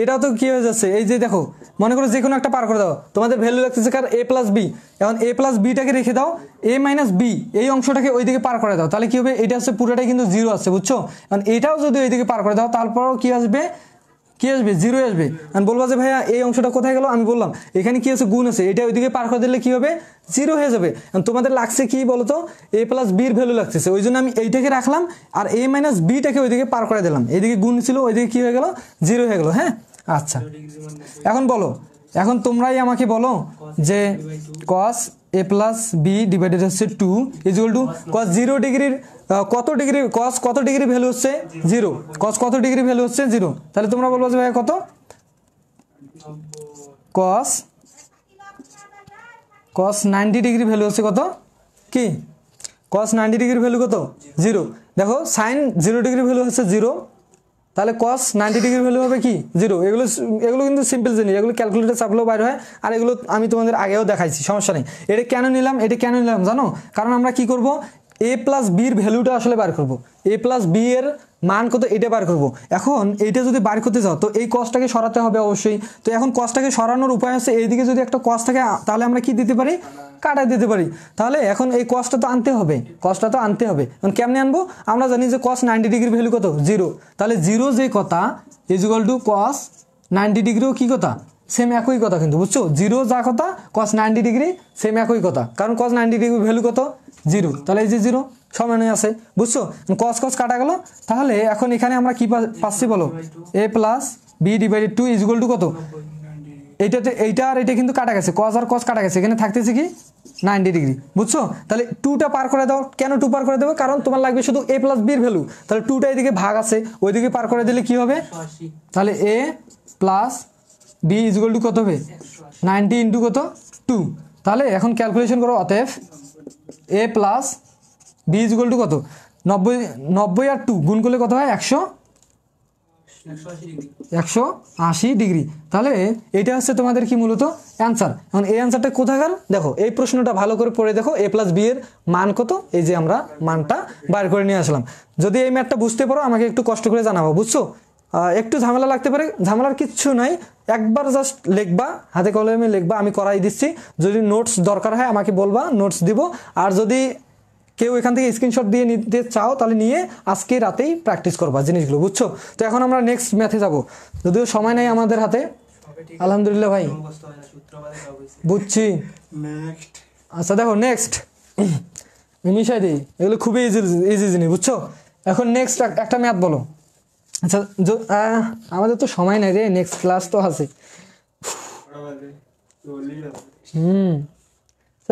এটাও তো কি হয়ে যাচ্ছে, এই যে দেখো মনে করো যে কোনো একটা পার করে দাও, তোমাদের ভ্যালু লাগতেছে কার, a প্লাস b, এখন a প্লাস বিটাকে রেখে দাও, a মাইনাস b এই অংশটাকে ওইদিকে পার করে দাও, তাহলে কি হবে, এটা হচ্ছে পুরোটাই কিন্তু 0 আসছে, বুঝছো। এখন এটাও যদি ওইদিকে পার করে দাও, তারপরও কি আসবে, 0 আসবে। আমি বলবো যে ভাইয়া এই অংশটা কোথায় গেল, আমি বললাম এখানে কি আছে, গুণ আছে, এটা ওইদিকে পার করে দিলে কি হবে, 0 হয়ে যাবে। তোমাদের লাগছে কি বলতো, a প্লাস বির ভ্যালু লাগতেছে, ওই জন্য আমি এইটাকে রাখলাম, আর a মাইনাস বিটাকে ওইদিকে পার করে দিলাম, এইদিকে গুণ ছিল, ওইদিকে কি হয়ে গেল, 0 হয়ে গেল, হ্যাঁ। আচ্ছা এখন বলো, এখন তোমরাই আমাকে বলো যে cos a plus b divided হচ্ছে 2 ইকুয়াল টু cos 0 ডিগ্রির কত ডিগ্রি, cos কত ডিগ্রি ভ্যালু হচ্ছে 0, cos কত ডিগ্রি ভ্যালু হচ্ছে 0, তাহলে তোমরা বলবো যে ভাই কত, cos 90 ডিগ্রি ভ্যালু হচ্ছে কত, কি cos 90 ডিগ্রি ভ্যালু কত, 0। দেখো sin 0 ডিগ্রি ভ্যালু হচ্ছে 0, তাহলে cos 90 ডিগ্রি ভ্যালু হবে কি 0। এগুলো কিন্তু সিম্পল জিনিস, এগুলো ক্যালকুলেটর চাপলেও বাইরে হয়, আর এগুলো আমি তোমাদের আগেও দেখাইছি, সমস্যা নেই। এটা কেন নিলাম জানো, কারণ আমরা কি করব, a প্লাস বির ভ্যালুটা আসলে বার করব, a প্লাস বি এর মান কত এটা বার করব। এখন এইটা যদি বার করতে যাও, তো এই কসটাকে সরাতে হবে অবশ্যই। তো এখন কসটাকে সরানোর উপায় আছে, এইদিকে যদি একটা কস থাকে, তাহলে আমরা কি দিতে পারি, কাটাই দিতে পারি। তাহলে এখন এই কসটা তো আনতে হবে, এখন কেমনে আনবো, আমরা জানি যে cos 90 ডিগ্রি ভ্যালু কত 0, তাহলে 0 যে কথা ইকুয়াল টু cos 90 ডিগ্রিও কি কথা, সেম একই কথা কিন্তু, বুঝছো, 0 যা কথা cos 90 ডিগ্রি সেম একই কথা, কারণ cos 90 ডিগ্রি ভ্যালু কত 0, তাহলে এই যে 0 সমানে আছে, বুঝছো, cos কাটা গেল। তাহলে এখন এখানে আমরা কি পাচ্ছি বলো, a plus b divided 2 equal to কত, এইটা আর এটা কিন্তু কাটা গেছে, cos আর cos কাটা গেছে, এখানে থাকতেছে কি 90 ডিগ্রি, বুঝছো। তাহলে 2টা পার করে দাও, কেন 2 পার করে দেবো, কারণ তোমার লাগবে শুধু a প্লাস বির ভ্যালু, তাহলে 2টা এদিকে ভাগ আছে, ওইদিকে পার করে দিলে কি হবে, তাহলে a plus b equal to কত হবে 90 ইন্টু কত 2, তাহলে এখন ক্যালকুলেশন করো, অতএব a plus b equal to কত 90 আর 2 গুণ করলে কত হয় 180 ডিগ্রি। তাহলে এটা হচ্ছে তোমাদের কি মূলত অ্যান্সার। এখন এই অ্যান্সারটা কোথাকার, দেখো এই প্রশ্নটা ভালো করে পড়ে দেখো, a প্লাস বি এর মান কত, এই যে আমরা মানটা বার করে নিয়ে আসলাম। যদি এই ম্যাথটা বুঝতে পারো আমাকে একটু কষ্ট করে জানাবো, বুঝছো। একটু ঝামেলা লাগতে পারে, ঝামেলার কিচ্ছু নাই, একবার জাস্ট লিখবা, হাতে কলমে লিখবা, আমি করাই দিচ্ছি। যদি নোটস দরকার হয় আমাকে বলবা, নোটস দিব। আর যদি কেউ এখান থেকে স্ক্রিনশট দিয়ে নিতে চাও তাহলে নিয়ে আজকে রাতেই প্র্যাকটিস করবা জিনিসগুলো, বুঝছো? তো এখন আমরা নেক্সট ম্যাথে যাব, যদিও সময় নেই আমাদের হাতে। আলহামদুলিল্লাহ ভাই, বুঝছি। আচ্ছা দেখো নেক্সট মিশাই দিই, এগুলো খুবই ইজি ইজি জিনিস, বুঝছো? এখন নেক্সট একটা ম্যাথ বলো। আচ্ছা আমাদের তো সময় নাই রে, নেক্সট ক্লাস তো আছে।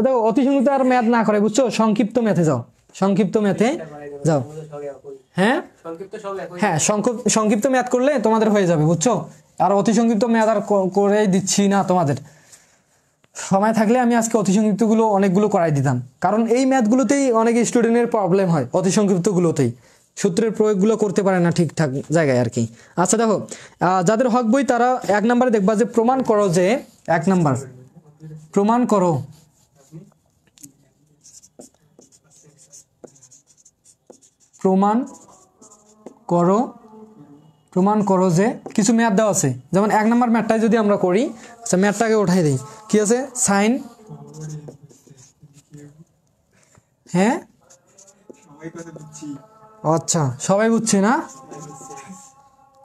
দেখো অতি সংক্ষিপ্ত আর ম্যাথ না করে, বুঝছো? সংক্ষিপ্ত ম্যাথে যাও, সংক্ষিপ্ত ম্যাথে যাও। হ্যাঁ হ্যাঁ, সংক্ষিপ্ত ম্যাথ করলে তোমাদের হয়ে যাবে, বুঝছো? আর অতি সংক্ষিপ্ত ম্যাথ আর করেই দিচ্ছি না তোমাদের। সময় থাকলে আমি আজকে অতি সংক্ষিপ্তগুলো অনেকগুলো করাই দিতাম, কারণ এই ম্যাথগুলোতেই অনেক স্টুডেন্টের প্রবলেম হয়, অতি সংক্ষিপ্তগুলোতেই সূত্রের প্রয়োগগুলো করতে পারে না ঠিকঠাক জায়গায় আর কি। আচ্ছা দেখো, যাদের হক বই তারা 1 নম্বরে দেখবা যে প্রমাণ করো যে 1 নম্বর প্রমাণ করো প্রমাণ করো যে কিছু ম্যাথ দেওয়া আছে। যেমন 1 নম্বর ম্যাথটাই যদি আমরা করি, আচ্ছা ম্যাথটাকে উঠাই দিই। কি আছে? সাইন, হ্যাঁ আচ্ছা সবাই বুঝছে না,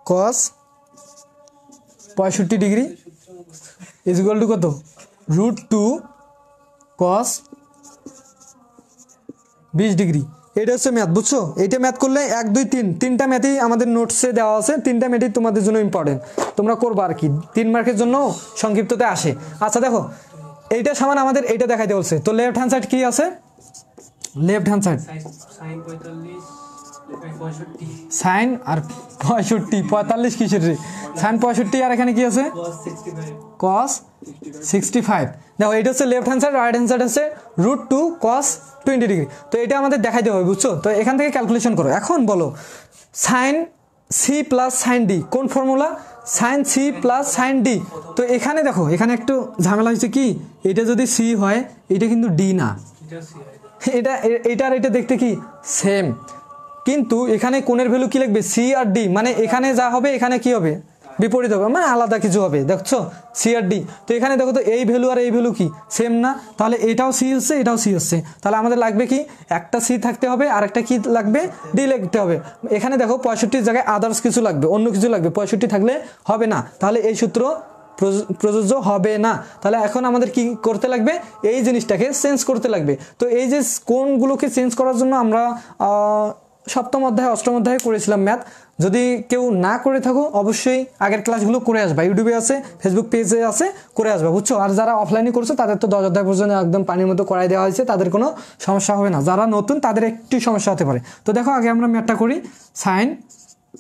কস 65 ডিগ্রি ইজ ইকুয়াল টু কত? √2 কস 20 ডিগ্রি। এটা হচ্ছে ম্যাথ, বুঝছো? এইটা ম্যাথ করলে 1 2 3 তিনটা ম্যাথই আমাদের নোটসে দেওয়া আছে, তিনটা ম্যাথই তোমাদের জন্য ইম্পর্টেন্ট, তোমরা করবা আর কি, 3 মার্কের জন্য সংক্ষিপ্ততে আসে। আচ্ছা দেখো এইটা সমান আমাদের এইটা দেখাইতে বলছে, তো লেফট হ্যান্ড সাইড কি আছে? লেফট হ্যান্ড সাইড সাইন আর 45 কিসের রে? সাইন 65 আর এখানে কি আছে? cos 65। দেখো এটা হচ্ছে left hand side, right hand side হচ্ছে √2 cos 20 ডিগ্রি। তো এটা আমাদের দেখাইতে হবে, বুঝছো? তো এখান থেকে ক্যালকুলেশন করো। এখন বলো sine c plus sine d কোন formula? Sine c plus sine d. তো এখানে দেখো এখানে একটু ঝামেলা হয়েছে, কি এটা যদি সি হয় এটা কিন্তু ডি না, এটা আর এটা দেখতে কি সেম, কিন্তু এখানে কোণের ভ্যালু কি লিখবে? সি আর ডি, মানে এখানে যা হবে এখানে কি হবে? বিপরীত হবে, মানে আলাদা কিছু হবে, দেখছো? সি আর ডি। তো এখানে দেখো তো এই ভ্যালু আর এই ভ্যালু কি সেম না? তাহলে এটাও সি হচ্ছে এটাও সি হচ্ছে, তাহলে আমাদের লাগবে কি? একটা সি থাকতে হবে আর একটা কি লাগবে? ডি লিখতে হবে। এখানে দেখো 65 জায়গায় আদার্স কিছু লাগবে, অন্য কিছু লাগবে, 65 থাকলে হবে না, তাহলে এই সূত্র প্রযোজ্য হবে না। তাহলে এখন আমাদের কি করতে লাগবে? এই জিনিসটাকে চেঞ্জ করতে লাগবে। তো এই যে কোণগুলোকে চেঞ্জ করার জন্য আমরা সপ্তম অধ্যায় অষ্টম অধ্যায়ে করেছিলাম ম্যাথ। যদি কেউ না করে থাকো অবশ্যই আগের ক্লাসগুলো করে আসবা, ইউটিউবে আছে, ফেসবুক পেজে আছে, করে আসবা, বুঝছো? আর যারা অফলাইনে করছো তাদের তো 10 অধ্যায় পর্যন্ত একদম পানির মতো করাই দেওয়া হয়েছে, তাদের কোনো সমস্যা হবে না। যারা নতুন তাদের একটু সমস্যা হতে পারে। তো দেখো আগে আমরা ম্যাথটা করি, সাইন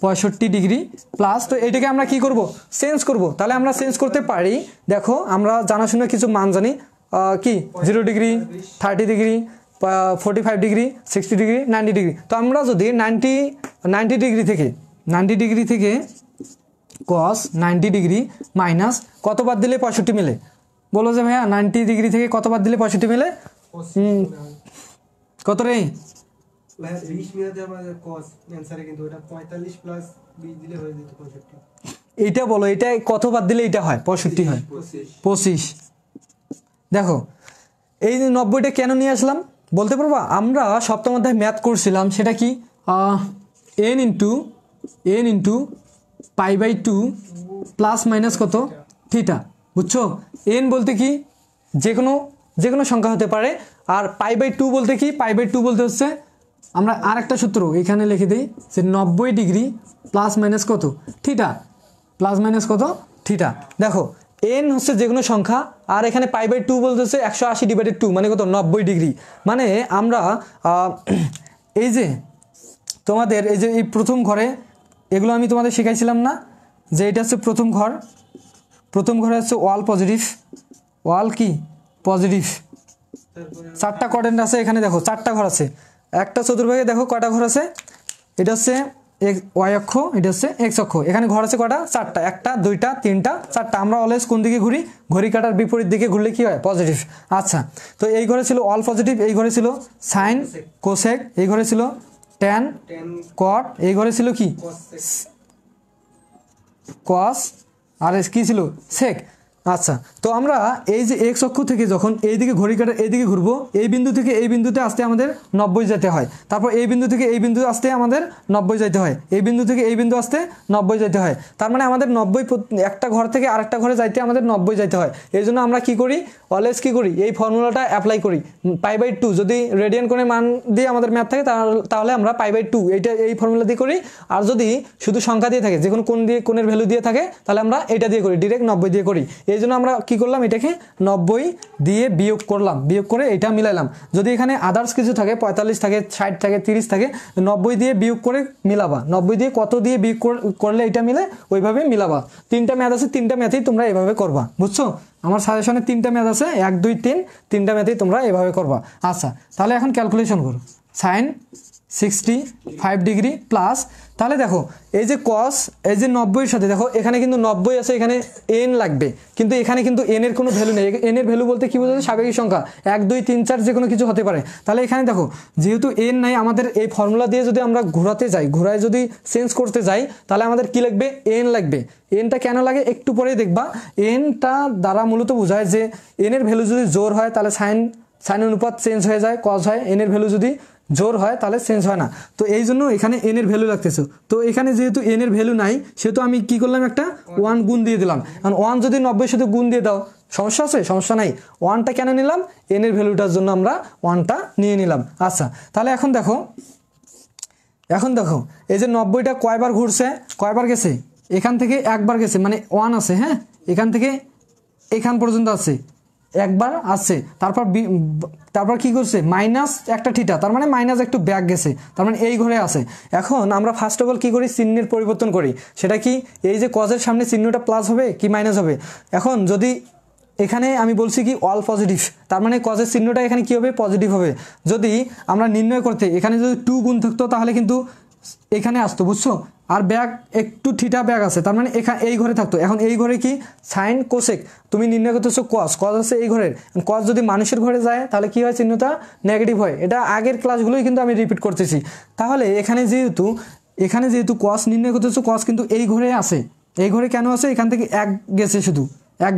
65 ডিগ্রি প্লাস, তো এইটাকে আমরা কি করব? চেঞ্জ করব। তাহলে আমরা চেঞ্জ করতে পারি, দেখো আমরা জানাশোনা কিছু মান জানি, কি 0 degree, 30 degree, 45 degree, 60 degree, 90 degree. তো আমরা যদি 90 ডিগ্রি থেকে cos 90 ডিগ্রি মাইনাস কত বাদ দিলে 65 মিলে? বলো যে ভাইয়া 90 ডিগ্রি থেকে কত বাদ দিলে 65 মিলে? কত রে? এইটা বলো, এটা কত বাদ দিলে এটা হয় 65 হয়? 25। দেখো এই 90টা কেন নিয়ে আসলাম বলতে পারবা? আমরা সপ্তম অধ্যায়ে ম্যাথ করছিলাম, সেটা কি n ইন্টু π/2 প্লাস মাইনাস কত থিটা, বুঝছো? n বলতে কি যে কোনো সংখ্যা হতে পারে, আর π/2 বলতে কি? π/2 বলতে হচ্ছে, আমরা আর একটা সূত্র এখানে লিখে দিই যে 90 ডিগ্রি প্লাস মাইনাস কত থিটা, প্লাস মাইনাস কত থিটা। দেখো n হচ্ছে যে কোনো সংখ্যা, আর এখানে π/2 বলতে হচ্ছে 180/2 মানে কত? 90 ডিগ্রি। মানে আমরা এই যে তোমাদের এই যে এই প্রথম ঘরে এগুলো আমি তোমাদের শেখাইছিলাম না, যে এটা হচ্ছে প্রথম ঘরে হচ্ছে ওয়াল পজিটিভ, ওয়াল কি পজিটিভ, 4টা কোয়াড্রেন্ট আছে এখানে, দেখো 4টা ঘর আছে, একটা চতুর্ভাগে দেখো কয়টা ঘর আছে? এটা হচ্ছে ওয়াই অক্ষ, এটা হচ্ছে এক্স অক্ষ, এখানে ঘর আছে কয়টা? 4টা, 1টা 2টা 3টা 4টা। আমরা অলওয়েজ কোন দিকে ঘুরি? ঘড়ি কাটার বিপরীত দিকে ঘুরলে কি হয়? পজিটিভ। আচ্ছা, তো এই ঘরে ছিল অল পজিটিভ, এই ঘরে ছিল সাইন কোসেক, এই ঘরে ছিল ট্যান কট, এই ঘরে ছিল কি কস আর কি ছিল সেক। আচ্ছা, তো আমরা এই যে এক্স অক্ষ থেকে যখন এইদিকে ঘড়ি কাটার এইদিকে ঘুরবো, এই বিন্দু থেকে এই বিন্দুতে আসতে আমাদের 90 যেতে হয়, তারপর এই বিন্দু থেকে এই বিন্দু আসতে আমাদের 90 যেতে হয়, এই বিন্দু থেকে এই বিন্দু আসতে 90 যেতে হয়। তার মানে আমাদের 90 একটা ঘর থেকে আরেকটা ঘরে যাইতে আমাদের 90 যেতে হয়। এই জন্য আমরা কি করি, অলওয়েজ কি করি, এই ফর্মুলাটা অ্যাপ্লাই করি। π/2 যদি রেডিয়ান কোণের মান দিয়ে আমাদের ম্যাথ থাকে তাহলে আমরা π/2 এইটা এই ফর্মুলা দিয়ে করি। আর যদি শুধু সংখ্যা দিয়ে থাকে, যে কোনো কোণ দিয়ে কোণের ভ্যালু দিয়ে থাকে, তাহলে আমরা এটা দিয়ে করি, ডিরেক্ট 90 দিয়ে করি। এই জন্য আমরা কি করলাম, এটাকে 90 দিয়ে বিয়োগ করলাম, বিয়োগ করে এটা মিলাইলাম। যদি এখানে আদার্স কিছু থাকে, 45 থাকে, 60 থাকে, 30 থাকে, 90 দিয়ে বিয়োগ করে মিলাবা। 90 দিয়ে কত দিয়ে বিয়োগ করলে এটা মিলে ওইভাবে মিলাবা। 3টা ম্যাথ আছে, 3টা ম্যাথেই তোমরা এভাবে করবা, বুঝছো? আমার সাজেশনে 3টা ম্যাথ আছে, 1 2 3, 3টা ম্যাথেই তোমরা এভাবে করবা। আচ্ছা, তাহলে এখন ক্যালকুলেশন করো। সাইন 65 ডিগ্রি প্লাস, তাহলে দেখো এই যে কস, এই যে 90 এর সাথে দেখো এখানে কিন্তু 90 আছে, এখানে এন লাগবে, কিন্তু এখানে কিন্তু এন এর কোনো ভ্যালু নেই। এন এর ভ্যালু বলতে কি বোঝাচ্ছে, স্বাভাবিক সংখ্যা 1 2 3 4 যে কোনো কিছু হতে পারে। তাহলে এখানে দেখো যেহেতু এন নাই, আমাদের এই ফর্মুলা দিয়ে যদি আমরা ঘোরাতে যাই, ঘোরায় যদি চেঞ্জ করতে যাই, তাহলে আমাদের কি লাগবে, এন লাগবে। এনটা কেন লাগে একটু পরেই দেখবা। এনটা দ্বারা মূলত বোঝায় যে এন এর ভ্যালু যদি জোর হয় তাহলে সাইন অনুপাত চেঞ্জ হয়ে যায়, কস হয়। এন এর ভ্যালু যদি জোর হয় তাহলে চেঞ্জ হয় না। তো এই জন্য এখানে এন এর ভ্যালু লাগতেছে। তো এখানে যেহেতু এন এর ভ্যালু নাই, সেহেতু আমি কি করলাম, একটা 1 গুণ দিয়ে দিলাম। কারণ 1 যদি 90 সাথে গুণ দিয়ে দাও, সমস্যা আছে? সমস্যা নাই। 1টা কেন নিলাম, এন এর ভ্যালুটার জন্য আমরা 1টা নিয়ে নিলাম। আচ্ছা, তাহলে এখন দেখো এই যে 90টা কয়বার ঘুরছে, কয়বার গেছে, এখান থেকে একবার গেছে, মানে 1 আছে। হ্যাঁ, এখান থেকে এখান পর্যন্ত আছে, একবার আসছে। তারপর কি করছে, মাইনাস একটা থিটা, তার মানে মাইনাস একটু ব্যাক গেছে, তার মানে এই ঘরে আছে। এখন আমরা ফার্স্ট অফ অল কি করি, চিহ্নের পরিবর্তন করি। সেটা কি, এই যে কজের সামনে চিহ্নটা প্লাস হবে কি মাইনাস হবে। এখন যদি এখানে আমি বলছি কি অল পজিটিভ, তার মানে কজের চিহ্নটা এখানে কি হবে, পজিটিভ হবে। যদি আমরা নির্ণয় করতে এখানে যদি 2 গুণ থাকতো তাহলে কিন্তু এখানে আসতো, বুঝছো? আর ব্যাগ একটু থিটা ব্যাগ আছে, তার মানে এখানে এই ঘরে থাকতো। এখন এই ঘরে কি সাইন কোসেক, তুমি নির্ণয় করতেছো কস, কস আছে এই ঘরের। কস যদি মানুষের ঘরে যায় তাহলে কি হয়, চিহ্নটা নেগেটিভ হয়। এটা আগের ক্লাসগুলোই কিন্তু আমি রিপিট করতেছি। তাহলে এখানে যেহেতু কস নির্ণয় করতেছো, কস কিন্তু এই ঘরে আছে। এই ঘরে কেন আছে, এখান থেকে এক গেছে, শুধু এক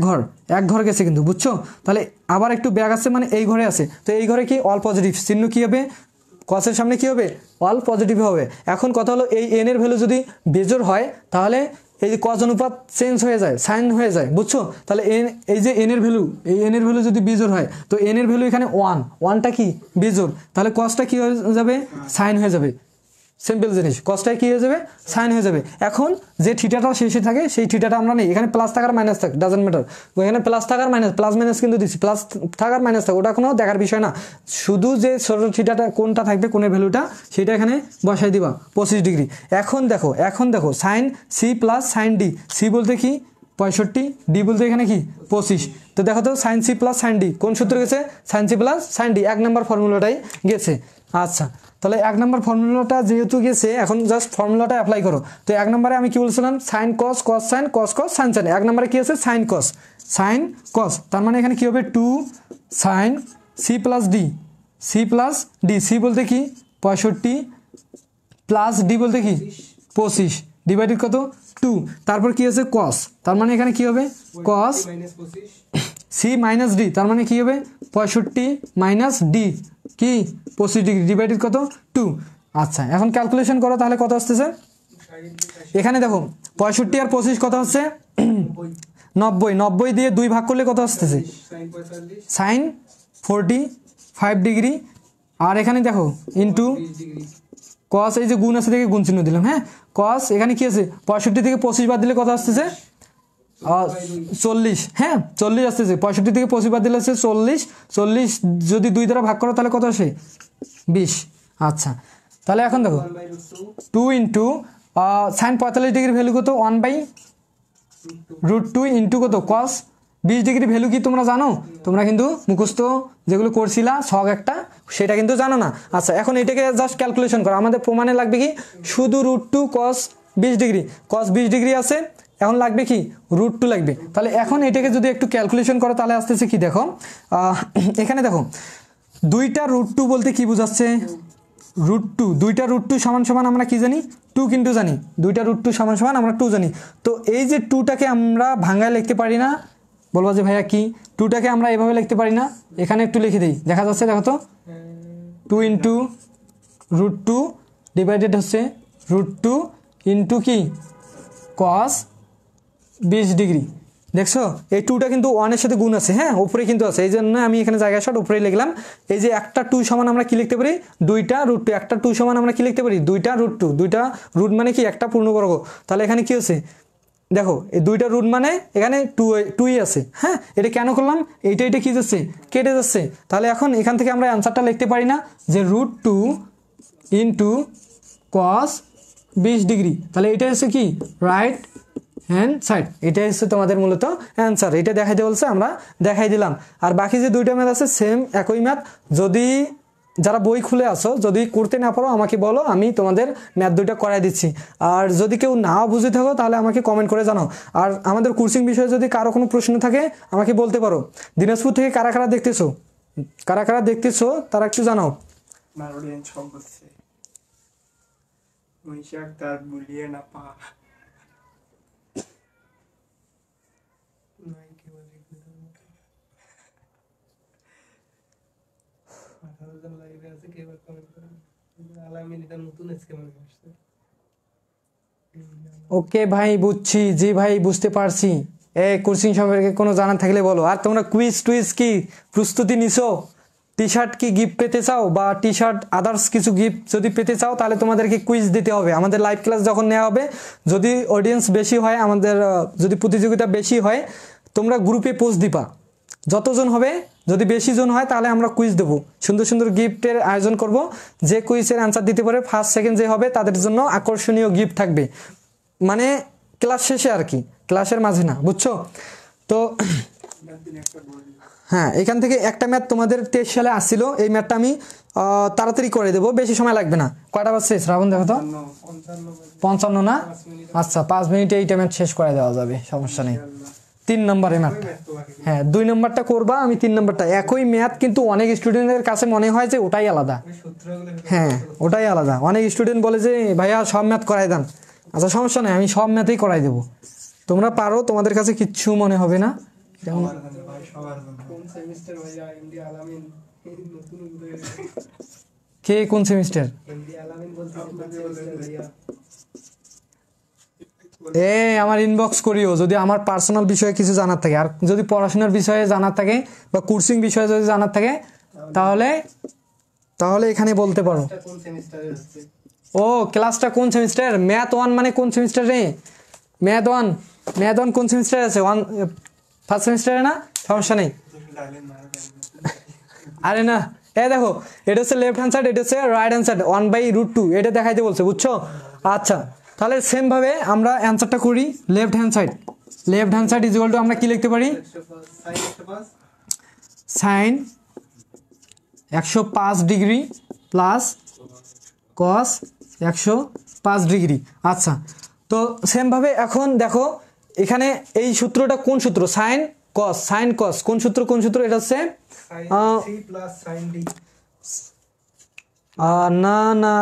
ঘর গেছে কিন্তু, বুঝছো? তাহলে আবার একটু ব্যাগ আছে, মানে এই ঘরে আছে। তো এই ঘরে কি অল পজিটিভ, চিহ্ন কি হবে, কসের সামনে কি হবে, অল পজিটিভ হবে। এখন কথা হলো, এই এন এর ভ্যালু যদি বেজোড় হয় তাহলে এই যে কস অনুপাত চেঞ্জ হয়ে যায়, সাইন হয়ে যায়, বুঝছো? তাহলে এই যে এন এর ভ্যালু, এই এন এর ভ্যালু যদি বেজোড় হয়, তো এন এর ভ্যালু এখানে 1টা কি বেজোড়, তাহলে কসটা কি হয়ে যাবে, সাইন হয়ে যাবে। সিম্পল জিনিস, কসটাই কি হয়ে যাবে, সাইন হয়ে যাবে। এখন যে থিটাটা শেষে থাকে সেই থিটাটা আমরা নেই, এখানে প্লাস থাকার মাইনাস থাক ডাজন্ট ম্যাটার। এখানে প্লাস থাকার মাইনাস, প্লাস মাইনাস কিন্তু দিচ্ছি, প্লাস থাকার মাইনাস থাক, ওটা কোনো দেখার বিষয় না। শুধু যে ছোট থিটাটা কোনটা থাকবে, কোনের ভ্যালুটা, সেটা এখানে বসাই দিবা 25 ডিগ্রি। এখন দেখো sine c plus sine d, c বলতে কি 65, ডি বলতে এখানে কি 25। তো দেখো তো sine c plus sine d কোন সূত্র গেছে, sine c plus sine d, 1 নম্বর ফর্মুলাটাই গেছে। আচ্ছা, তাহলে 1 নম্বর ফর্মুলাটা যেহেতু গেছে, এখন জাস্ট ফর্মুলাটা অ্যাপ্লাই করো। তো 1 নম্বরে আমি কি বলছিলাম, সাইন কস, কস সাইন, কস কস সাইন সাইন। 1 নম্বরে কি আছে, সাইন কস, তার মানে এখানে কি হবে 2 sine c plus d, c বলতে কি 65 প্লাস ডি বলতে কি 25 ডিভাইডেড কত 2, তারপর কি আছে কস, তার মানে এখানে কি হবে কস সি মাইনাস ডি, তার মানে কি হবে 65 মাইনাস ডি কি 25 ডিগ্রি ডিভাইডেড কত 2। আচ্ছা, এখন ক্যালকুলেশন করো, তাহলে কত আসতেছে, এখানে দেখো 65 আর 25 কত হচ্ছে 90 দিয়ে 2 ভাগ করলে কত আসতেছে, সাইন 45 ডিগ্রি। আর এখানে দেখো ইন্টু কস, এই যে গুণ আছে থেকে গুণ চিহ্ন দিলাম। হ্যাঁ, কস এখানে কি আছে 65 থেকে 25 বাদ দিলে কত আসতেছে 40। হ্যাঁ, 40 আসতেছে, 65 থেকে 25 বাদ দিলে আসছে 40 যদি 2 দ্বারা ভাগ করো তাহলে কত আসে 20। আচ্ছা, তাহলে এখন দেখো 2 ইন্টু সাইন 45 ডিগ্রি ভ্যালু কত 1/√2 ইন্টু কত কস 20 ডিগ্রি ভ্যালু কি তোমরা জানো, তোমরা কিন্তু মুখস্থ যেগুলো করছিলা শখ একটা, সেটা কিন্তু জানো না। আচ্ছা, এখন এটাকে জাস্ট ক্যালকুলেশন করো। আমাদের প্রমাণে লাগবে কি শুধু √2 কস 20 ডিগ্রি, কস 20 ডিগ্রি আছে, এখন লাগবে কি √2 লাগবে। তাহলে এখন এটাকে যদি একটু ক্যালকুলেশন করো তাহলে আসতেছে কি দেখো, এখানে দেখো 2টা √2 বলতে কি বোঝাচ্ছে, √2, দুইটা √2 সমান সমান আমরা কি জানি 2 কিন্তু জানি, দুইটা √2 সমান সমান আমরা 2 জানি। তো এই যে 2টাকে আমরা ভাঙায় লিখতে পারি না, বলবো যে ভাইয়া কি 2টাকে আমরা এভাবে লিখতে পারি না, এখানে একটু লিখে দিই, দেখা যাচ্ছে দেখো তো 2 ইন্টু √2 ডিভাইডেড হচ্ছে √2 ইন্টু কি cos 20 ডিগ্রি। দেখছো এই 2টা কিন্তু 1 এর সাথে গুণ আছে, হ্যাঁ উপরে কিন্তু আছে, এই জন্য আমি এখানে জায়গা শর্ট উপরে লিখলাম। এই যে একটা 2 সমান আমরা কি লিখতে পারি, দুইটা √2, একটা 2 সমান আমরা কি লিখতে পারি, দুইটা √2, দুইটা রুট মানে কি একটা পূর্ণবর্গ। তাহলে এখানে কি আছে দেখো, এই দুইটা রুট মানে এখানে 2ই আছে, হ্যাঁ এটা কেন করলাম, এইটা কি যাচ্ছে কেটে যাচ্ছে। তাহলে এখন এখান থেকে আমরা অ্যান্সারটা লিখতে পারি না যে √2 ইন্টু cos 20 ডিগ্রি, তাহলে এটা হচ্ছে কি রাইট হ্যান্ড সাইড, এটাই হচ্ছে তোমাদের মূলত অ্যান্সার। এটা দেখাইতে বলছে, আমরা দেখাই দিলাম। আর বাকি যে দুইটা ম্যাথ আছে সেম একই ম্যাথ, যদি যারা বই খুলে আসো যদি করতে না পারো আমাকে বলো, আমি তোমাদের ম্যাথ দুইটা করাই দিচ্ছি। আর যদি কেউ নাও বুঝে থাকো তাহলে আমাকে কমেন্ট করে জানাও। আর আমাদের কোর্সিং বিষয়ে যদি কারো কোনো প্রশ্ন থাকে আমাকে বলতে পারো। দিনাজপুর থেকে কারা কারা দেখতেছো তারা একটু জানাও। ওকে ভাই বুঝছি, জি ভাই বুঝতে পারছি। কোর্সিং সম্পর্কে কোনো জানা থাকলে বলো। আর তোমরা কুইজ টুইজ কি প্রস্তুতি নিছো, টি শার্ট কি গিফট পেতে চাও বা টি শার্ট আদার্স কিছু গিফট যদি পেতে চাও তাহলে তোমাদেরকে কুইজ দিতে হবে। আমাদের লাইভ ক্লাস যখন নেওয়া হবে, যদি অডিয়েন্স বেশি হয়, আমাদের যদি প্রতিযোগিতা বেশি হয়, তোমরা গ্রুপে পোস্ট দিবা, যতজন হবে যদি বেশি জন হয় তাহলে আমরা কুইজ দেবো, সুন্দর সুন্দর গিফটের আয়োজন করব। যে কুইজের অ্যান্সার দিতে পারে ফার্স্ট সেকেন্ড যে হবে তাদের জন্য আকর্ষণীয় গিফট থাকবে, মানে ক্লাস শেষে আর কি, ক্লাসের মাঝে না, বুঝছো তো। হ্যাঁ এখান থেকে একটা ম্যাথ তোমাদের 23 সালে আসছিল, এই ম্যাথটা আমি তাড়াতাড়ি করে দেবো, বেশি সময় লাগবে না। কয়টা বাজছে শ্রাবণ দেখো তো, 55 না, আচ্ছা 5 মিনিটে এইটা ম্যাথ শেষ করে দেওয়া যাবে, সমস্যা নেই। 3 নম্বরের ম্যাথটা, হ্যাঁ 2 নম্বরটা করবা, আমি 3 নম্বরটা। একই ম্যাথ কিন্তু অনেক স্টুডেন্টের কাছে মনে হয় যে ওটাই আলাদা, হ্যাঁ ওটাই আলাদা। অনেক স্টুডেন্ট বলে যে ভাইয়া সব ম্যাথ করাই দেন, আচ্ছা সমস্যা নেই, আমি সব ম্যাথেই করাই দেবো, তোমরা পারো, তোমাদের কাছে কিচ্ছু মনে হবে না। কে কোন সেমিস্টার, আমার ইনবক্স করিও যদি আমার পার্সোনাল বিষয়ে কিছু জানার থাকে। আর যদি পড়াশোনার বিষয়ে জানার থাকে বা কোর্সিং বিষয়ে যদি জানার থাকে তাহলে এখানে বলতে পারো। ও ক্লাসটা কোন সেমিস্টার, ম্যাথ 1 মানে কোন সেমিস্টার রে, ম্যাথ 1 কোন সেমিস্টারে আছে, ফার্স্ট সেমিস্টারে না, সমস্যা নেই। আরে না দেখো এটা হচ্ছে লেফট হ্যান্ড সাইড, এটা হচ্ছে রাইট হ্যান্ড সাইড, 1/√2 এটা দেখাইতে বলছে, বুঝছো। আচ্ছা তাহলে সেম ভাবে আমরা অ্যান্সারটা করি। Left hand side is equal to আমরা কি লিখতে পারি, sine 105 degree plus cos 105 degree. আচ্ছা তো সেম ভাবে এখন দেখো এখানে এই সূত্রটা কোন সূত্র, সাইন কস কোন সূত্র, এটা হচ্ছে না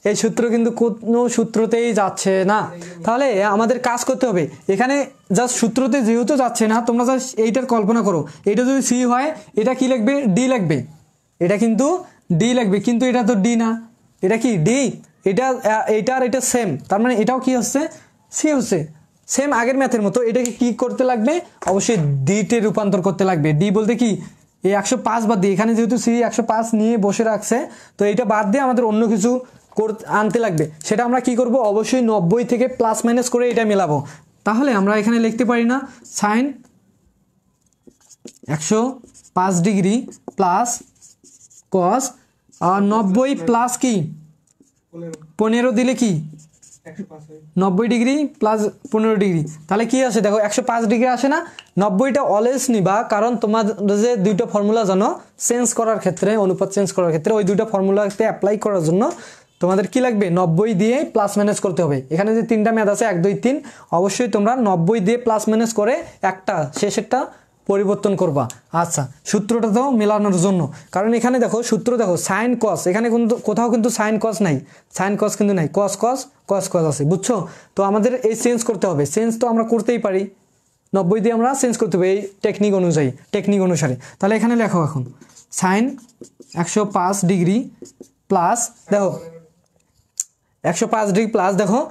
এই সূত্র কিন্তু কোনো সূত্রতেই যাচ্ছে না। তাহলে আমাদের কাজ করতে হবে, এখানে জাস্ট সূত্রতে যেহেতু যাচ্ছে না, তোমরা জাস্ট এইটার কল্পনা করো, এটা যদি সি হয় এটা কি লিখবে, ডি লিখবে, এটা কিন্তু ডি লিখবে, কিন্তু এটা তো ডি না, এটা কি ডি, এটা সেম, তার মানে এটাও কি হচ্ছে সি হচ্ছে, সেম আগের ম্যাথের মতো। এটাকে কি করতে লাগবে, অবশ্যই ডিতে রূপান্তর করতে লাগবে। ডি বলতে কি, এই 105 বাদ দিয়ে, এখানে যেহেতু সি 105 নিয়ে বসে রাখছে, তো এইটা বাদ দিয়ে আমাদের অন্য কিছু আনতে লাগবে। সেটা আমরা কি করব, অবশ্যই 90 থেকে প্লাস মাইনাস করে এটা মেলাবো। তাহলে আমরা এখানে লিখতে পারি না sine 105 degree plus cos 90 plus কি 15 দিলে কি 90 ডিগ্রি প্লাস 15 ডিগ্রি, তাহলে কি আসে দেখো 105 ডিগ্রি আসে না। 90টা অলওয়েজ নিবা, কারণ তোমার যে দুইটা ফর্মুলা জানো চেঞ্জ করার ক্ষেত্রে, অনুপাত চেঞ্জ করার ক্ষেত্রে ওই দুইটা ফর্মুলাতে অ্যাপ্লাই করার জন্য তোমাদের কি লাগবে, 90 দিয়ে প্লাস মাইনাস করতে হবে। এখানে যে 3টা ম্যাথ আছে 1 2 3, অবশ্যই তোমরা 90 দিয়ে প্লাস মাইনাস করে একটা শেষেরটা পরিবর্তন করবা। আচ্ছা, সূত্রটা তো মেলানোর জন্য, কারণ এখানে দেখো সূত্র দেখো সাইন কস, এখানে কিন্তু কোথাও কিন্তু সাইন কস নাই, সাইন কস কিন্তু নাই, কস কস কস কস আছে, বুঝছো? তো আমাদের এই চেঞ্জ করতে হবে, চেঞ্জ তো আমরা করতেই পারি, 90 দিয়ে আমরা চেঞ্জ করতে হবে এই টেকনিক অনুসারে। তাহলে এখানে লেখো এখন সাইন 105 ডিগ্রি প্লাস, দেখো 105 ডিগ্রি প্লাস, দেখো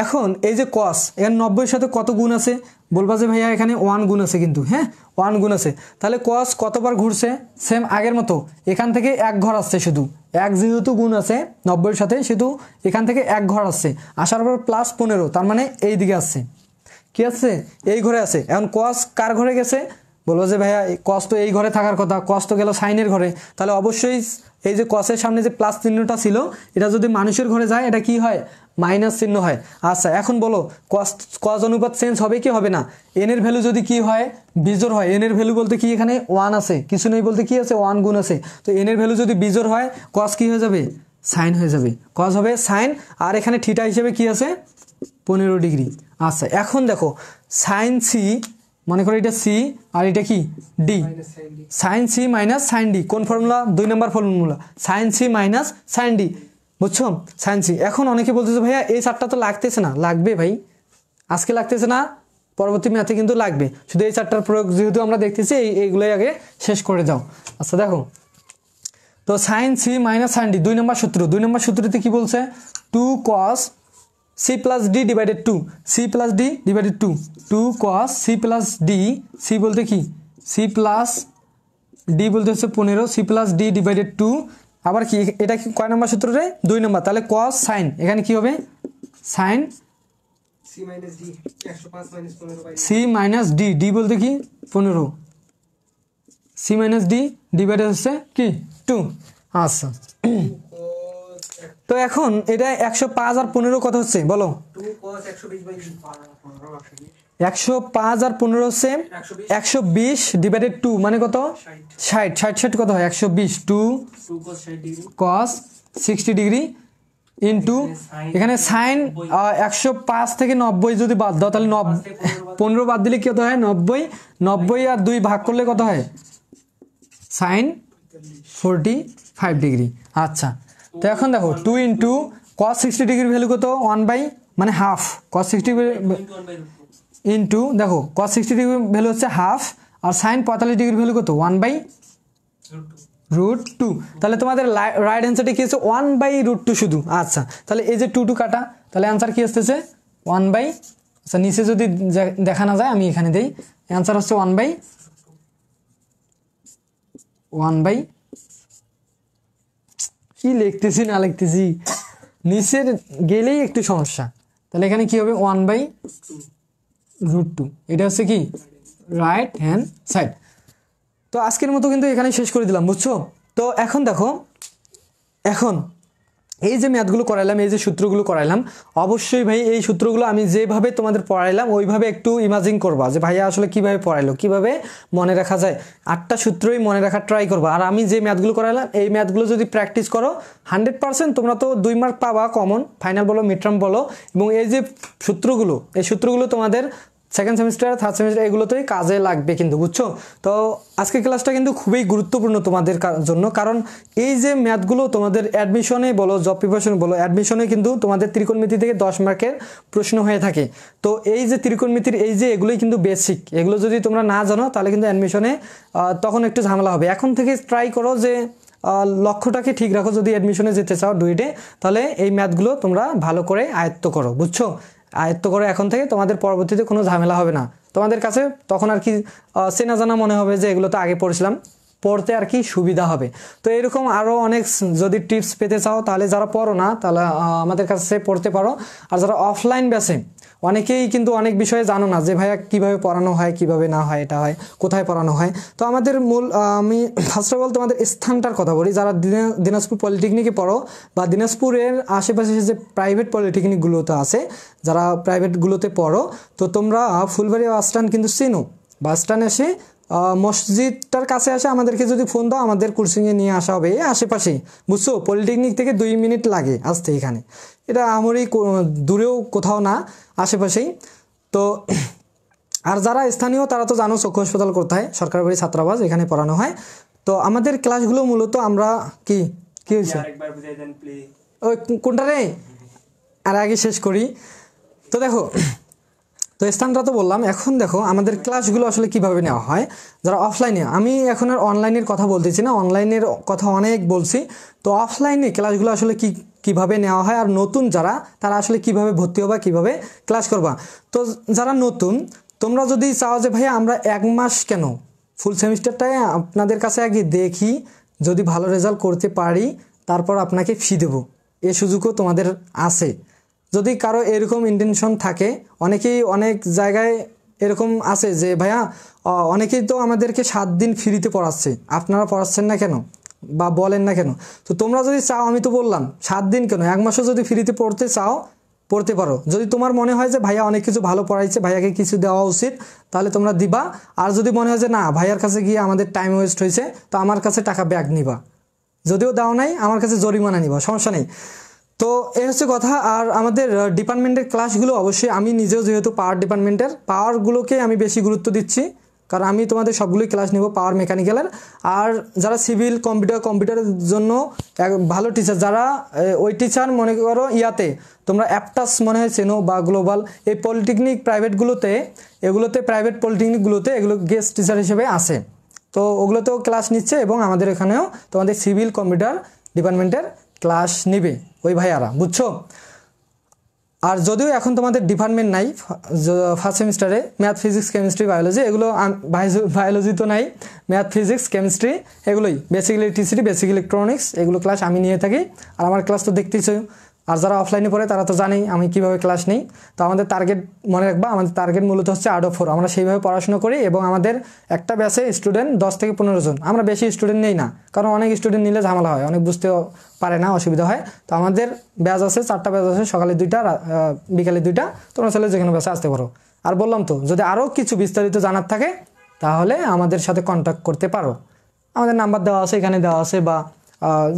এখন এই যে কস, এখানে 90-এর সাথে কত গুণ আছে বলবা যে ভাইয়া এখানে 1 গুণ আছে কিন্তু, হ্যাঁ 1 গুণ আছে। তাহলে কস কতবার ঘুরছে, সেম আগের মতো, এখান থেকে এক ঘর আসছে, শুধু এক যেহেতু গুণ আছে 90-এর সাথে, শুধু এখান থেকে এক ঘর আসছে, আসার পর প্লাস 15, তার মানে এই দিকে আসছে, কি আছে এই ঘরে আছে। এখন কস কার ঘরে গেছে, বলবো যে ভাইয়া কস তো এই ঘরে থাকার কথা, কস তো গেল সাইনের ঘরে, তাহলে অবশ্যই এই যে কসের সামনে যে প্লাস চিহ্নটা ছিল, এটা যদি মানুষের ঘরে যায় এটা কি হয়, মাইনাস চিহ্ন হয়। আচ্ছা, এখন বলো কস অনুপাত চেঞ্জ হবে কি হবে না? এন এর ভ্যালু যদি কি হয়, বিজোড় হয়, এন এর ভ্যালু বলতে কি এখানে 1 আছে, কিছু নেই বলতে কি আছে 1 গুণ আছে, তো এন এর ভ্যালু যদি বিজোড় হয় কস কি হয়ে যাবে, সাইন হয়ে যাবে, কস হবে সাইন, আর এখানে থিটা হিসেবে কি আছে 15 ডিগ্রি। আচ্ছা, এখন দেখো সাইন সি, মনে করো এটা সি আর এটা কি d, sine c minus sine d, কোন formula, 2 number formula, sine c minus sine d, বুঝছো? Sine c. এখন অনেকে বলতেছে ভাইয়া এই চারটা তো লাগতেছে না, লাগবে ভাই, আজকে লাগতেছে না, পরবর্তী ম্যাথে কিন্তু লাগবে, শুধু এই চারটার প্রয়োগ যেহেতু আমরা দেখতেছি এইগুলোই আগে শেষ করে দাও। আচ্ছা দেখো, তো sine c minus sine d 2 নম্বর সূত্র, 2 নম্বর সূত্রতে কি বলছে, 2 cos c plus d divided 2, c plus d divided 2, 2 cos c plus d, c বলতে কি c plus d বলতে হচ্ছে 15, c plus d divided 2, আবার কি এটা কি কয় নম্বর সূত্র রে, 2 নম্বর, তাহলে cos sin, এখানে কি হবে sin c minus d, 105 minus 15, c minus d, d বলতে কি 15, c minus d divided হচ্ছে কি 2। আচ্ছা, তো এখন এটা 105 আর 15 কত হচ্ছে বলো, 105 আর 15 হচ্ছে 120 ডিভাইডেড 2 মানে কত 60, 60 কত হয় 120, 2 cos 60 ডিগ্রি ইন্টু এখানে সাইন 105 থেকে 90 যদি বাদ দাও তাহলে 15 বাদ দিলে কত হয় 90, 90 আর 2 ভাগ করলে কত হয় সাইন 45 ডিগ্রি। আচ্ছা, তো এখন দেখো 2 ইন্টু cos 60 ডিগ্রি ভ্যালু কত 1 বাই মানে হাফ, cos 60 ইন্টু দেখো cos 60 ডিগ্রি ভ্যালু হচ্ছে হাফ, আর সাইন 45 ডিগ্রি ভ্যালু কত 1 বাই রুট 2, তাহলে তোমাদের রাইট অ্যান্সারটা কি হচ্ছে 1 বাই রুট 2 শুধু। আচ্ছা, তাহলে এই যে 2 কাটা, তাহলে অ্যান্সার কি আসতেছে 1 বাই, আচ্ছা নিচে যদি দেখা না যায় আমি এখানে দেই, অ্যান্সার হচ্ছে 1 বাই কি লিখতেছি না লিখতেছি, নিচের গেলেই একটু সমস্যা, তাহলে এখানে কি হবে 1 বাই রুট 2, এটা হচ্ছে কি রাইট হ্যান্ড সাইড। তো আজকের মতো কিন্তু এখানে শেষ করে দিলাম, বুঝছো? তো এখন দেখো, এখন এই যে ম্যাথগুলো করাইলাম, এই যে সূত্রগুলো করাইলাম, অবশ্যই ভাই এই সূত্রগুলো আমি যেভাবে তোমাদের পড়াইলাম ওইভাবে একটু ইমাজিন করবা যে ভাইয়া আসলে কিভাবে পড়াইলো, কিভাবে মনে রাখা যায়, 8টা সূত্রই মনে রাখার ট্রাই করবা। আর আমি যে ম্যাথগুলো করাইলাম এই ম্যাথগুলো যদি প্র্যাকটিস করো 100% তোমরা তো 2 মার্ক পাবা কমন, ফাইনাল বলো মিডটার্ম বলো, এবং এই যে সূত্রগুলো, এই সূত্রগুলো তোমাদের সেকেন্ড সেমিস্টার থার্ড সেমিস্টার এগুলোতেই কাজে লাগবে কিন্তু, বুঝছো? তো আজকের ক্লাসটা কিন্তু খুবই গুরুত্বপূর্ণ তোমাদের জন্য, কারণ এই যে ম্যাথগুলো তোমাদের অ্যাডমিশনে বলো, জব প্রিপারেশনে বলো, অ্যাডমিশনে কিন্তু তোমাদের ত্রিকোণমিতি থেকে 10 মার্কের প্রশ্ন হয়ে থাকে। তো এই যে ত্রিকোণমিতির এই যে এগুলোই কিন্তু বেসিক, এগুলো যদি তোমরা না জানো তাহলে কিন্তু অ্যাডমিশনে তখন একটু ঝামেলা হবে। এখন থেকে ট্রাই করো যে লক্ষ্যটাকে ঠিক রাখো, যদি অ্যাডমিশনে যেতে চাও ডুইটে, তাহলে এই ম্যাথগুলো তোমরা ভালো করে আয়ত্ত করো, বুঝছো? আয়ত্ত করে এখন থেকে তোমাদের পরবর্তীতে কোনো ঝামেলা হবে না তোমাদের কাছে, তখন আর কি চেনা জানা মনে হবে যে এগুলো তো আগে পড়েছিলাম, পড়তে আর কি সুবিধা হবে। তো এরকম আরও অনেক যদি টিপস পেতে চাও তাহলে যারা পড়ো না তাহলে আমাদের কাছে পড়তে পারো। আর যারা অফলাইন ব্যাচে, অনেকেই কিন্তু অনেক বিষয়ে জানো না যে ভাইয়া কীভাবে পড়ানো হয়, কিভাবে না হয়, এটা হয় কোথায় পড়ানো হয়। তো আমাদের মূল আমি ফার্স্ট অফ অল তোমাদের স্থানটার কথা বলি, যারা দিনাজপুর পলিটেকনিকে পড়ো বা দিনাজপুরের আশেপাশে যে প্রাইভেট পলিটেকনিকগুলোতে আছে, যারা প্রাইভেটগুলোতে পড়ো, তো তোমরা ফুলবাড়ি বাস স্ট্যান্ড কিন্তু চেনো, বাস স্ট্যান্ড এসে মসজিদটার কাছে আসে আমাদেরকে যদি ফোন দাও আমাদের কোচিংয়ে নিয়ে আসা হবে, এই আশেপাশেই, বুঝছো? পলিটেকনিক থেকে 2 মিনিট লাগে আসতে এখানে, এটা আমারই দূরেও কোথাও না, আশেপাশেই। তো আর যারা স্থানীয় তারা তো জানো চক্ষু হাসপাতাল কোথায়, সরকারি বাড়ি ছাত্রাবাস, এখানে পড়ানো হয়। তো আমাদের ক্লাসগুলো মূলত আমরা কি কি হয়েছে ওই কোনটা রে, আর আগে শেষ করি। তো দেখো, তো স্থানটা তো বললাম, এখন দেখো আমাদের ক্লাসগুলো আসলে কিভাবে নেওয়া হয় যারা অফলাইনে। আমি এখন আর অনলাইনের কথা বলতেছি না, অনলাইনের কথা অনেক বলছি। তো অফলাইনে ক্লাসগুলো আসলে কিভাবে নেওয়া হয়, আর নতুন যারা তারা আসলে কিভাবে ভর্তি হবা, কিভাবে ক্লাস করবা। তো যারা নতুন, তোমরা যদি চাও যে ভাইয়া আমরা 1 মাস কেন, ফুল সেমিস্টারটাই আপনাদের কাছে আগে দেখি, যদি ভালো রেজাল্ট করতে পারি তারপর আপনাকে ফি দেবো, এ সুযোগও তোমাদের আছে। যদি কারো এরকম ইন্টেনশন থাকে, অনেকেই অনেক জায়গায় এরকম আছে যে ভাইয়া অনেকেই তো আমাদেরকে 7 দিন ফ্রিতে পড়াচ্ছে, আপনারা পড়াচ্ছেন না কেন বা বলেন না কেন। তো তোমরা যদি চাও, আমি তো বললাম 7 দিন কেন, 1 মাসও যদি ফ্রিতে পড়তে চাও পড়তে পারো। যদি তোমার মনে হয় যে ভাইয়া অনেক কিছু ভালো পড়াইছে, ভাইয়াকে কিছু দেওয়া উচিত, তাহলে তোমরা দিবা। আর যদি মনে হয় যে না, ভাইয়ার কাছে গিয়ে আমাদের টাইম ওয়েস্ট হয়েছে, তো আমার কাছে টাকা ব্যাক নিবা, যদিও দাও নাই আমার কাছে জরিমানা নিবা, সমস্যা নেই। তো এই হচ্ছে কথা। আর আমাদের ডিপার্টমেন্টের ক্লাসগুলো অবশ্যই, আমি নিজেও যেহেতু পাওয়ার ডিপার্টমেন্টের, পাওয়ারগুলোকে আমি বেশি গুরুত্ব দিচ্ছি, কারণ আমি তোমাদের সবগুলোই ক্লাস নেব পাওয়ার মেকানিক্যালের। আর যারা সিভিল কম্পিউটারের জন্য ভালো টিচার, যারা ওই টিচার মনে করো ইয়াতে তোমরা অ্যাপটাস মনে হয় চেনো বা গ্লোবাল, এই পলিটেকনিক প্রাইভেটগুলোতে, এগুলোতে প্রাইভেট পলিটেকনিকগুলোতে এগুলো গেস্ট টিচার হিসেবে আসে। তো ওগুলোতেও ক্লাস নিচ্ছে, এবং আমাদের এখানেও তোমাদের সিভিল কম্পিউটার ডিপার্টমেন্টের ক্লাস নিবে ওই ভাইয়ারা, বুঝছো। আর যদিও এখন তোমাদের ডিপার্টমেন্ট নাই ফার্স্ট সেমিস্টারে, ম্যাথ ফিজিক্স কেমিস্ট্রি বায়োলজি, এগুলো বায়োলজি তো নাই, ম্যাথ ফিজিক্স কেমিস্ট্রি এগুলোই, বেসিক ইলেকট্রিসিটি, বেসিক ইলেকট্রনিক্স, এগুলো ক্লাস আমি নিয়ে থাকি। আর আমার ক্লাস তো দেখতেইছো, আর যারা অফলাইনে পড়ে তারা তো জানেই আমি কীভাবে ক্লাস নিই। তো আমাদের টার্গেট মনে রাখবা, আমাদের টার্গেট মূলত হচ্ছে 8 of 4, আমরা সেইভাবে পড়াশোনা করি। এবং আমাদের একটা ব্যাচে স্টুডেন্ট 10 থেকে 15 জন, আমরা বেশি স্টুডেন্ট নেই না, কারণ অনেক স্টুডেন্ট নিলে ঝামেলা হয়, অনেক বুঝতেও পারে না, অসুবিধা হয়। তো আমাদের ব্যাচ আছে 4টা ব্যাচ আছে, সকালে 2টা, বিকালে 2টা, তোমরা চলে যেখানে ব্যাচে আসতে পারো। আর বললাম তো, যদি আরও কিছু বিস্তারিত জানার থাকে তাহলে আমাদের সাথে কন্ট্যাক্ট করতে পারো, আমাদের নাম্বার দেওয়া আছে, এখানে দেওয়া আছে, বা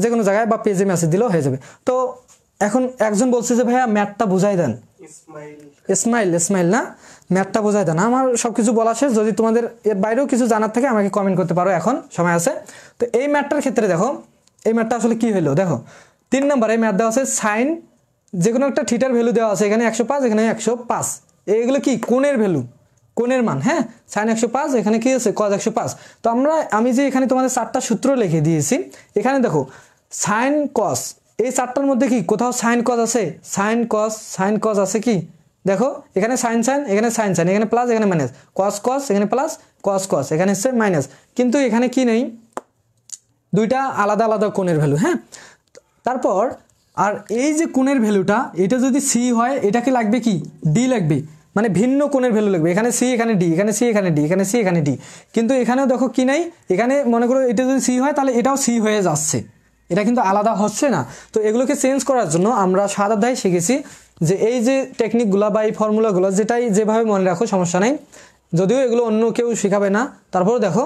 যে কোনো জায়গায় বা পেজে মেসেজ দিলেও হয়ে যাবে। তো এখন একজন বলছে যে ভাইয়া ম্যাথটা বোঝাই দেন, ইসমাইল না, ম্যাথটা বোঝাই দেন। আমার সব কিছু বলা শেষ, যদি তোমাদের এর বাইরেও কিছু জানার থাকে আমাকে কমেন্ট করতে পারো, এখন সময় আছে। তো এই ম্যাথটার ক্ষেত্রে দেখো, এই ম্যাথটা আসলে কি হলো, দেখো 3 নম্বরে ম্যাথ দেওয়া আছে সাইন, যে কোনো একটা থিটার ভ্যালু দেওয়া আছে, এখানে 105, এখানে 105, এইগুলো কি কোণের ভ্যালু, কোণের মান, হ্যাঁ, সাইন 105, এখানে কি আছে কজ 105। তো আমি যে এখানে তোমাদের 4টা সূত্র লিখে দিয়েছি, এখানে দেখো সাইন কস, এই 4টার মধ্যে কি কোথাও সাইন কজ আছে, সাইন কজ আছে কি, দেখো এখানে সাইন, এখানে সাইন, এখানে প্লাস, এখানে মাইনাস, কস, এখানে প্লাস, কস, এখানে হচ্ছে মাইনাস। কিন্তু এখানে কি নেই, দুইটা আলাদা আলাদা কোণের ভ্যালু, হ্যাঁ। তারপর আর এই যে কোণের ভ্যালুটা, এটা যদি সি হয়, এটাকে লাগবে কি ডি লাগবে, মানে ভিন্ন কোণের ভ্যালু লাগবে, এখানে সি, এখানে ডি, এখানে সি, এখানে ডি, এখানে সি, এখানে ডি। কিন্তু এখানেও দেখো কি নাই, এখানে মনে করো এটা যদি সি হয় তাহলে এটাও সি হয়ে যাচ্ছে, এটা কিন্তু আলাদা হচ্ছে না। তো এগুলোকে চেঞ্জ করার জন্য আমরা 7 অধ্যায়ে শিখেছি যে এই যে টেকনিকগুলো বা এই ফর্মুলাগুলো, যেটাই যেভাবে মনে রাখো সমস্যা নাই, যদিও এগুলো অন্য কেউ শেখাবে না, তারপরে দেখো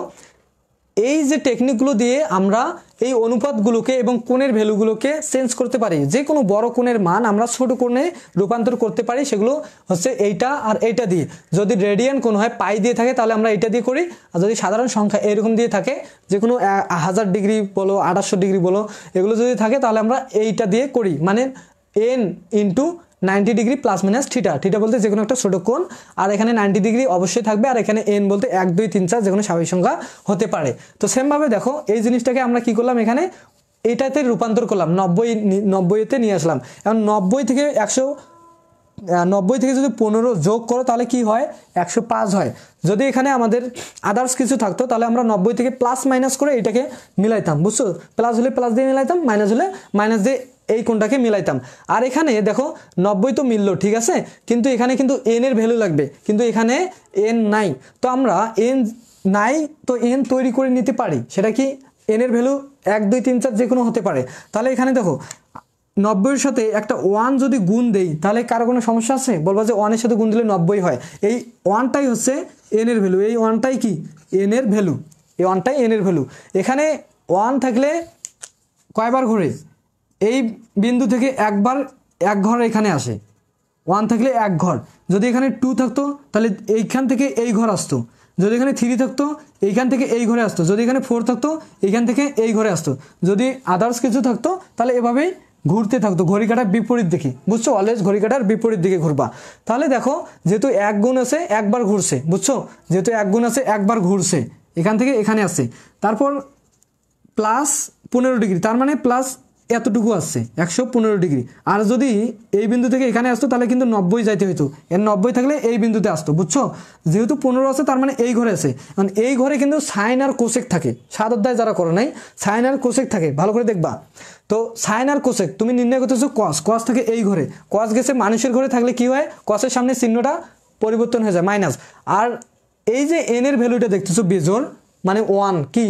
এই যে টেকনিকগুলো দিয়ে আমরা এই অনুপাতগুলোকে এবং কোণের ভ্যালুগুলোকে চেঞ্জ করতে পারি, যে কোনো বড় কোণের মান আমরা ছোট কোণে রূপান্তর করতে পারি, সেগুলো হচ্ছে এইটা আর এইটা দিয়ে। যদি রেডিয়ান কোণ হয়, পাই দিয়ে থাকে, তাহলে আমরা এইটা দিয়ে করি। আর যদি সাধারণ সংখ্যা এরকম দিয়ে থাকে, যে কোনো 1000 ডিগ্রি বলো, 2800 ডিগ্রি বলো, এগুলো যদি থাকে তাহলে আমরা এইটা দিয়ে করি, মানে n into 90 degree plus minus theta বলতে যে কোনো একটা ছোট কোণ, আর এখানে 90 ডিগ্রি অবশ্যই থাকবে, আর এখানে n বলতে 1 2 3 4 যে কোনো স্বাভাবিক সংখ্যা হতে পারে। তো সেমভাবে দেখো এই জিনিসটাকে আমরা কি করলাম, এখানে এইটাতে রূপান্তর করলাম, 90-তে নিয়ে আসলাম। এখন 90 থেকে 90 থেকে যদি 15 যোগ করো তাহলে কি হয়, 105 হয়। যদি এখানে আমাদের আদার্স কিছু থাকতো তাহলে আমরা 90 থেকে প্লাস মাইনাস করে এটাকে মিলাইতাম, বুঝছো, প্লাস হলে প্লাস দিয়ে মিলাইতাম, মাইনাস হলে মাইনাস দিয়ে এই কোণটাকে মিলাইতাম। আর এখানে দেখো 90 তো মিললো, ঠিক আছে, কিন্তু এখানে কিন্তু n এর ভ্যালু লাগবে, কিন্তু এখানে n নাই। তো আমরা n নাই, তো n তৈরি করে নিতে পারি, সেটা কি n এর ভ্যালু 1 2 3 4 যে কোনো হতে পারে। তাহলে এখানে দেখো 90-এর সাথে একটা 1 যদি গুণ দেই তাহলে কারো কোনো সমস্যা আছে, বলবা যে 1-এর সাথে গুণ দিলে 90 হয়। এই 1টাই হচ্ছে n এর ভ্যালু, এই 1টাই কি n এর ভ্যালু, এই 1টাই n এর ভ্যালু। এখানে 1 থাকলে কয়বার ঘোরে, এই বিন্দু থেকে একবার, এক ঘর এখানে আসে, 1 থাকলে 1 ঘর, যদি এখানে 2 থাকতো তাহলে এইখান থেকে এই ঘর আসতো, যদি এখানে 3 থাকতো এইখান থেকে এই ঘরে আসতো, যদি এখানে 4 থাকতো এইখান থেকে এই ঘরে আসতো, যদি আদার্স কিছু থাকতো তাহলে এভাবেই ঘুরতে থাকতো ঘড়ি কাঁটার বিপরীত দিকে, বুঝছো? অলওয়েজ ঘড়ি কাঁটার বিপরীত দিকে ঘুরবা। তাহলে দেখো যেহেতু 1 গুণ আছে একবার ঘুরছে, বুঝছো? যেহেতু 1 গুণ আছে একবার ঘুরছে, এখান থেকে এখানে আসছে, তারপর প্লাস 15 ডিগ্রি, তার মানে প্লাস এতটুকু আসছে 115 ডিগ্রি। আর যদি এই বিন্দু থেকে এখানে আসতো তাহলে কিন্তু 90 যাইতে হইতো, এর 90 থাকলে এই বিন্দুতে আসতো, বুঝছো? যেহেতু 15 আছে তার মানে এই ঘরে আছে, কারণ এই ঘরে কিন্তু সাইন আর কোসেক থাকে। 7 অধ্যায় যারা করো নাই, সাইন আর কোসেক থাকে, ভালো করে দেখবা। তো সাইন আর কোসেক তুমি নির্ণয় করতেছো কস, কস থাকে এই ঘরে, কস গেছে মানুষের ঘরে থাকলে কি হয়, কসের সামনে চিহ্নটা পরিবর্তন হয়ে যায় মাইনাস। আর এই যে এন এর ভ্যালুটা দেখতেছো বেজোর, মানে 1 কি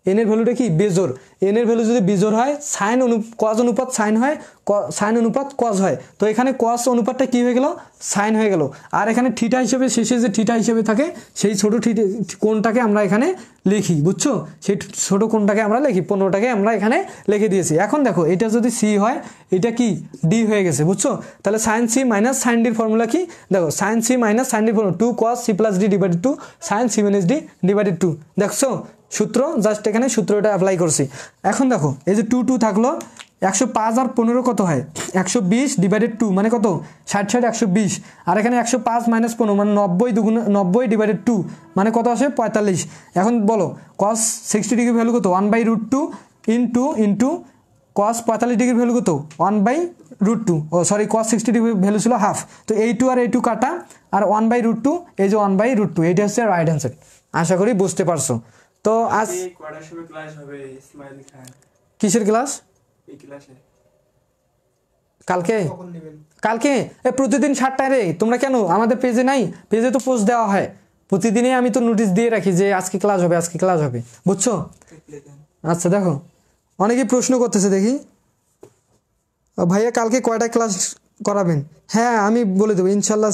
এন এর ভ্যালুটা কি বেজোর, এন এর ভ্যালু যদি বেজোর হয় সাইন কস অনুপাত সাইন হয়, সাইন অনুপাত কস হয়, তো এখানে কস অনুপাতটা কি হয়ে গেল, সাইন হয়ে গেল। আর এখানে থিটা হিসেবে শেষে যে থিটা হিসেবে থাকে সেই ছোট কোণটাকে আমরা এখানে লিখি, বুঝছো? সেই ছোট কোণটাকে আমরা লিখি, 15টাকে আমরা এখানে লিখে দিয়েছি। এখন দেখো এটা যদি সি হয় এটা কি ডি হয়ে গেছে, বুঝছো? তাহলে সাইন সি মাইনাস সাইন ডির ফর্মুলা কি, দেখো সাইন সি মাইনাস সাইন ডির formula 2 cos c plus d divided 2 sine c minus d divided 2, দেখছো সূত্র, জাস্ট এখানে সূত্রটা অ্যাপ্লাই করছি। এখন দেখো এই যে 2 2 থাকলো, 105 আর 15 কত হয়, 120 ডিভাইডেড 2 মানে কত, 60 60 120, আর এখানে 105 মাইনাস 15 মানে 90 দুগুণ 90 ডিভাইডেড 2 মানে কত আসে 45। এখন বলো cos 60 ডিগ্রি ভ্যালু কত, 1/√2 ইন্টু cos 45 ডিগ্রি ভ্যালু কত, 1/√2, ও সরি cos 60 ডিগ্রি ভ্যালু ছিল হাফ, তো এই 2 আর এই 2 কাটা, আর 1/√2, এই যে 1/√2, এইটা হচ্ছে রাইট অ্যান্সার। আশা করি বুঝতে পারছো। তো আজ কয়টার সময় ক্লাস হবে ইসমাইল খান? কিসের ক্লাস? এই ক্লাসে কালকে কখন নেবেন? কালকে প্রতিদিন 7টায় রে, তোমরা কেন আমাদের পেজে নাই? পেজে তো পোস্ট দেওয়া হয় প্রতিদিনই, আমি তো নোটিশ দিয়ে রাখি যে আজকে ক্লাস হবে, আজকে ক্লাস হবে, বুঝছো? আচ্ছা দেখো অনেকেই প্রশ্ন করতেছে, দেখি ভাইয়া কালকে কয়টা ক্লাস করাবেন? হ্যাঁ আমি বলে দেবো ইনশাল্লাহ।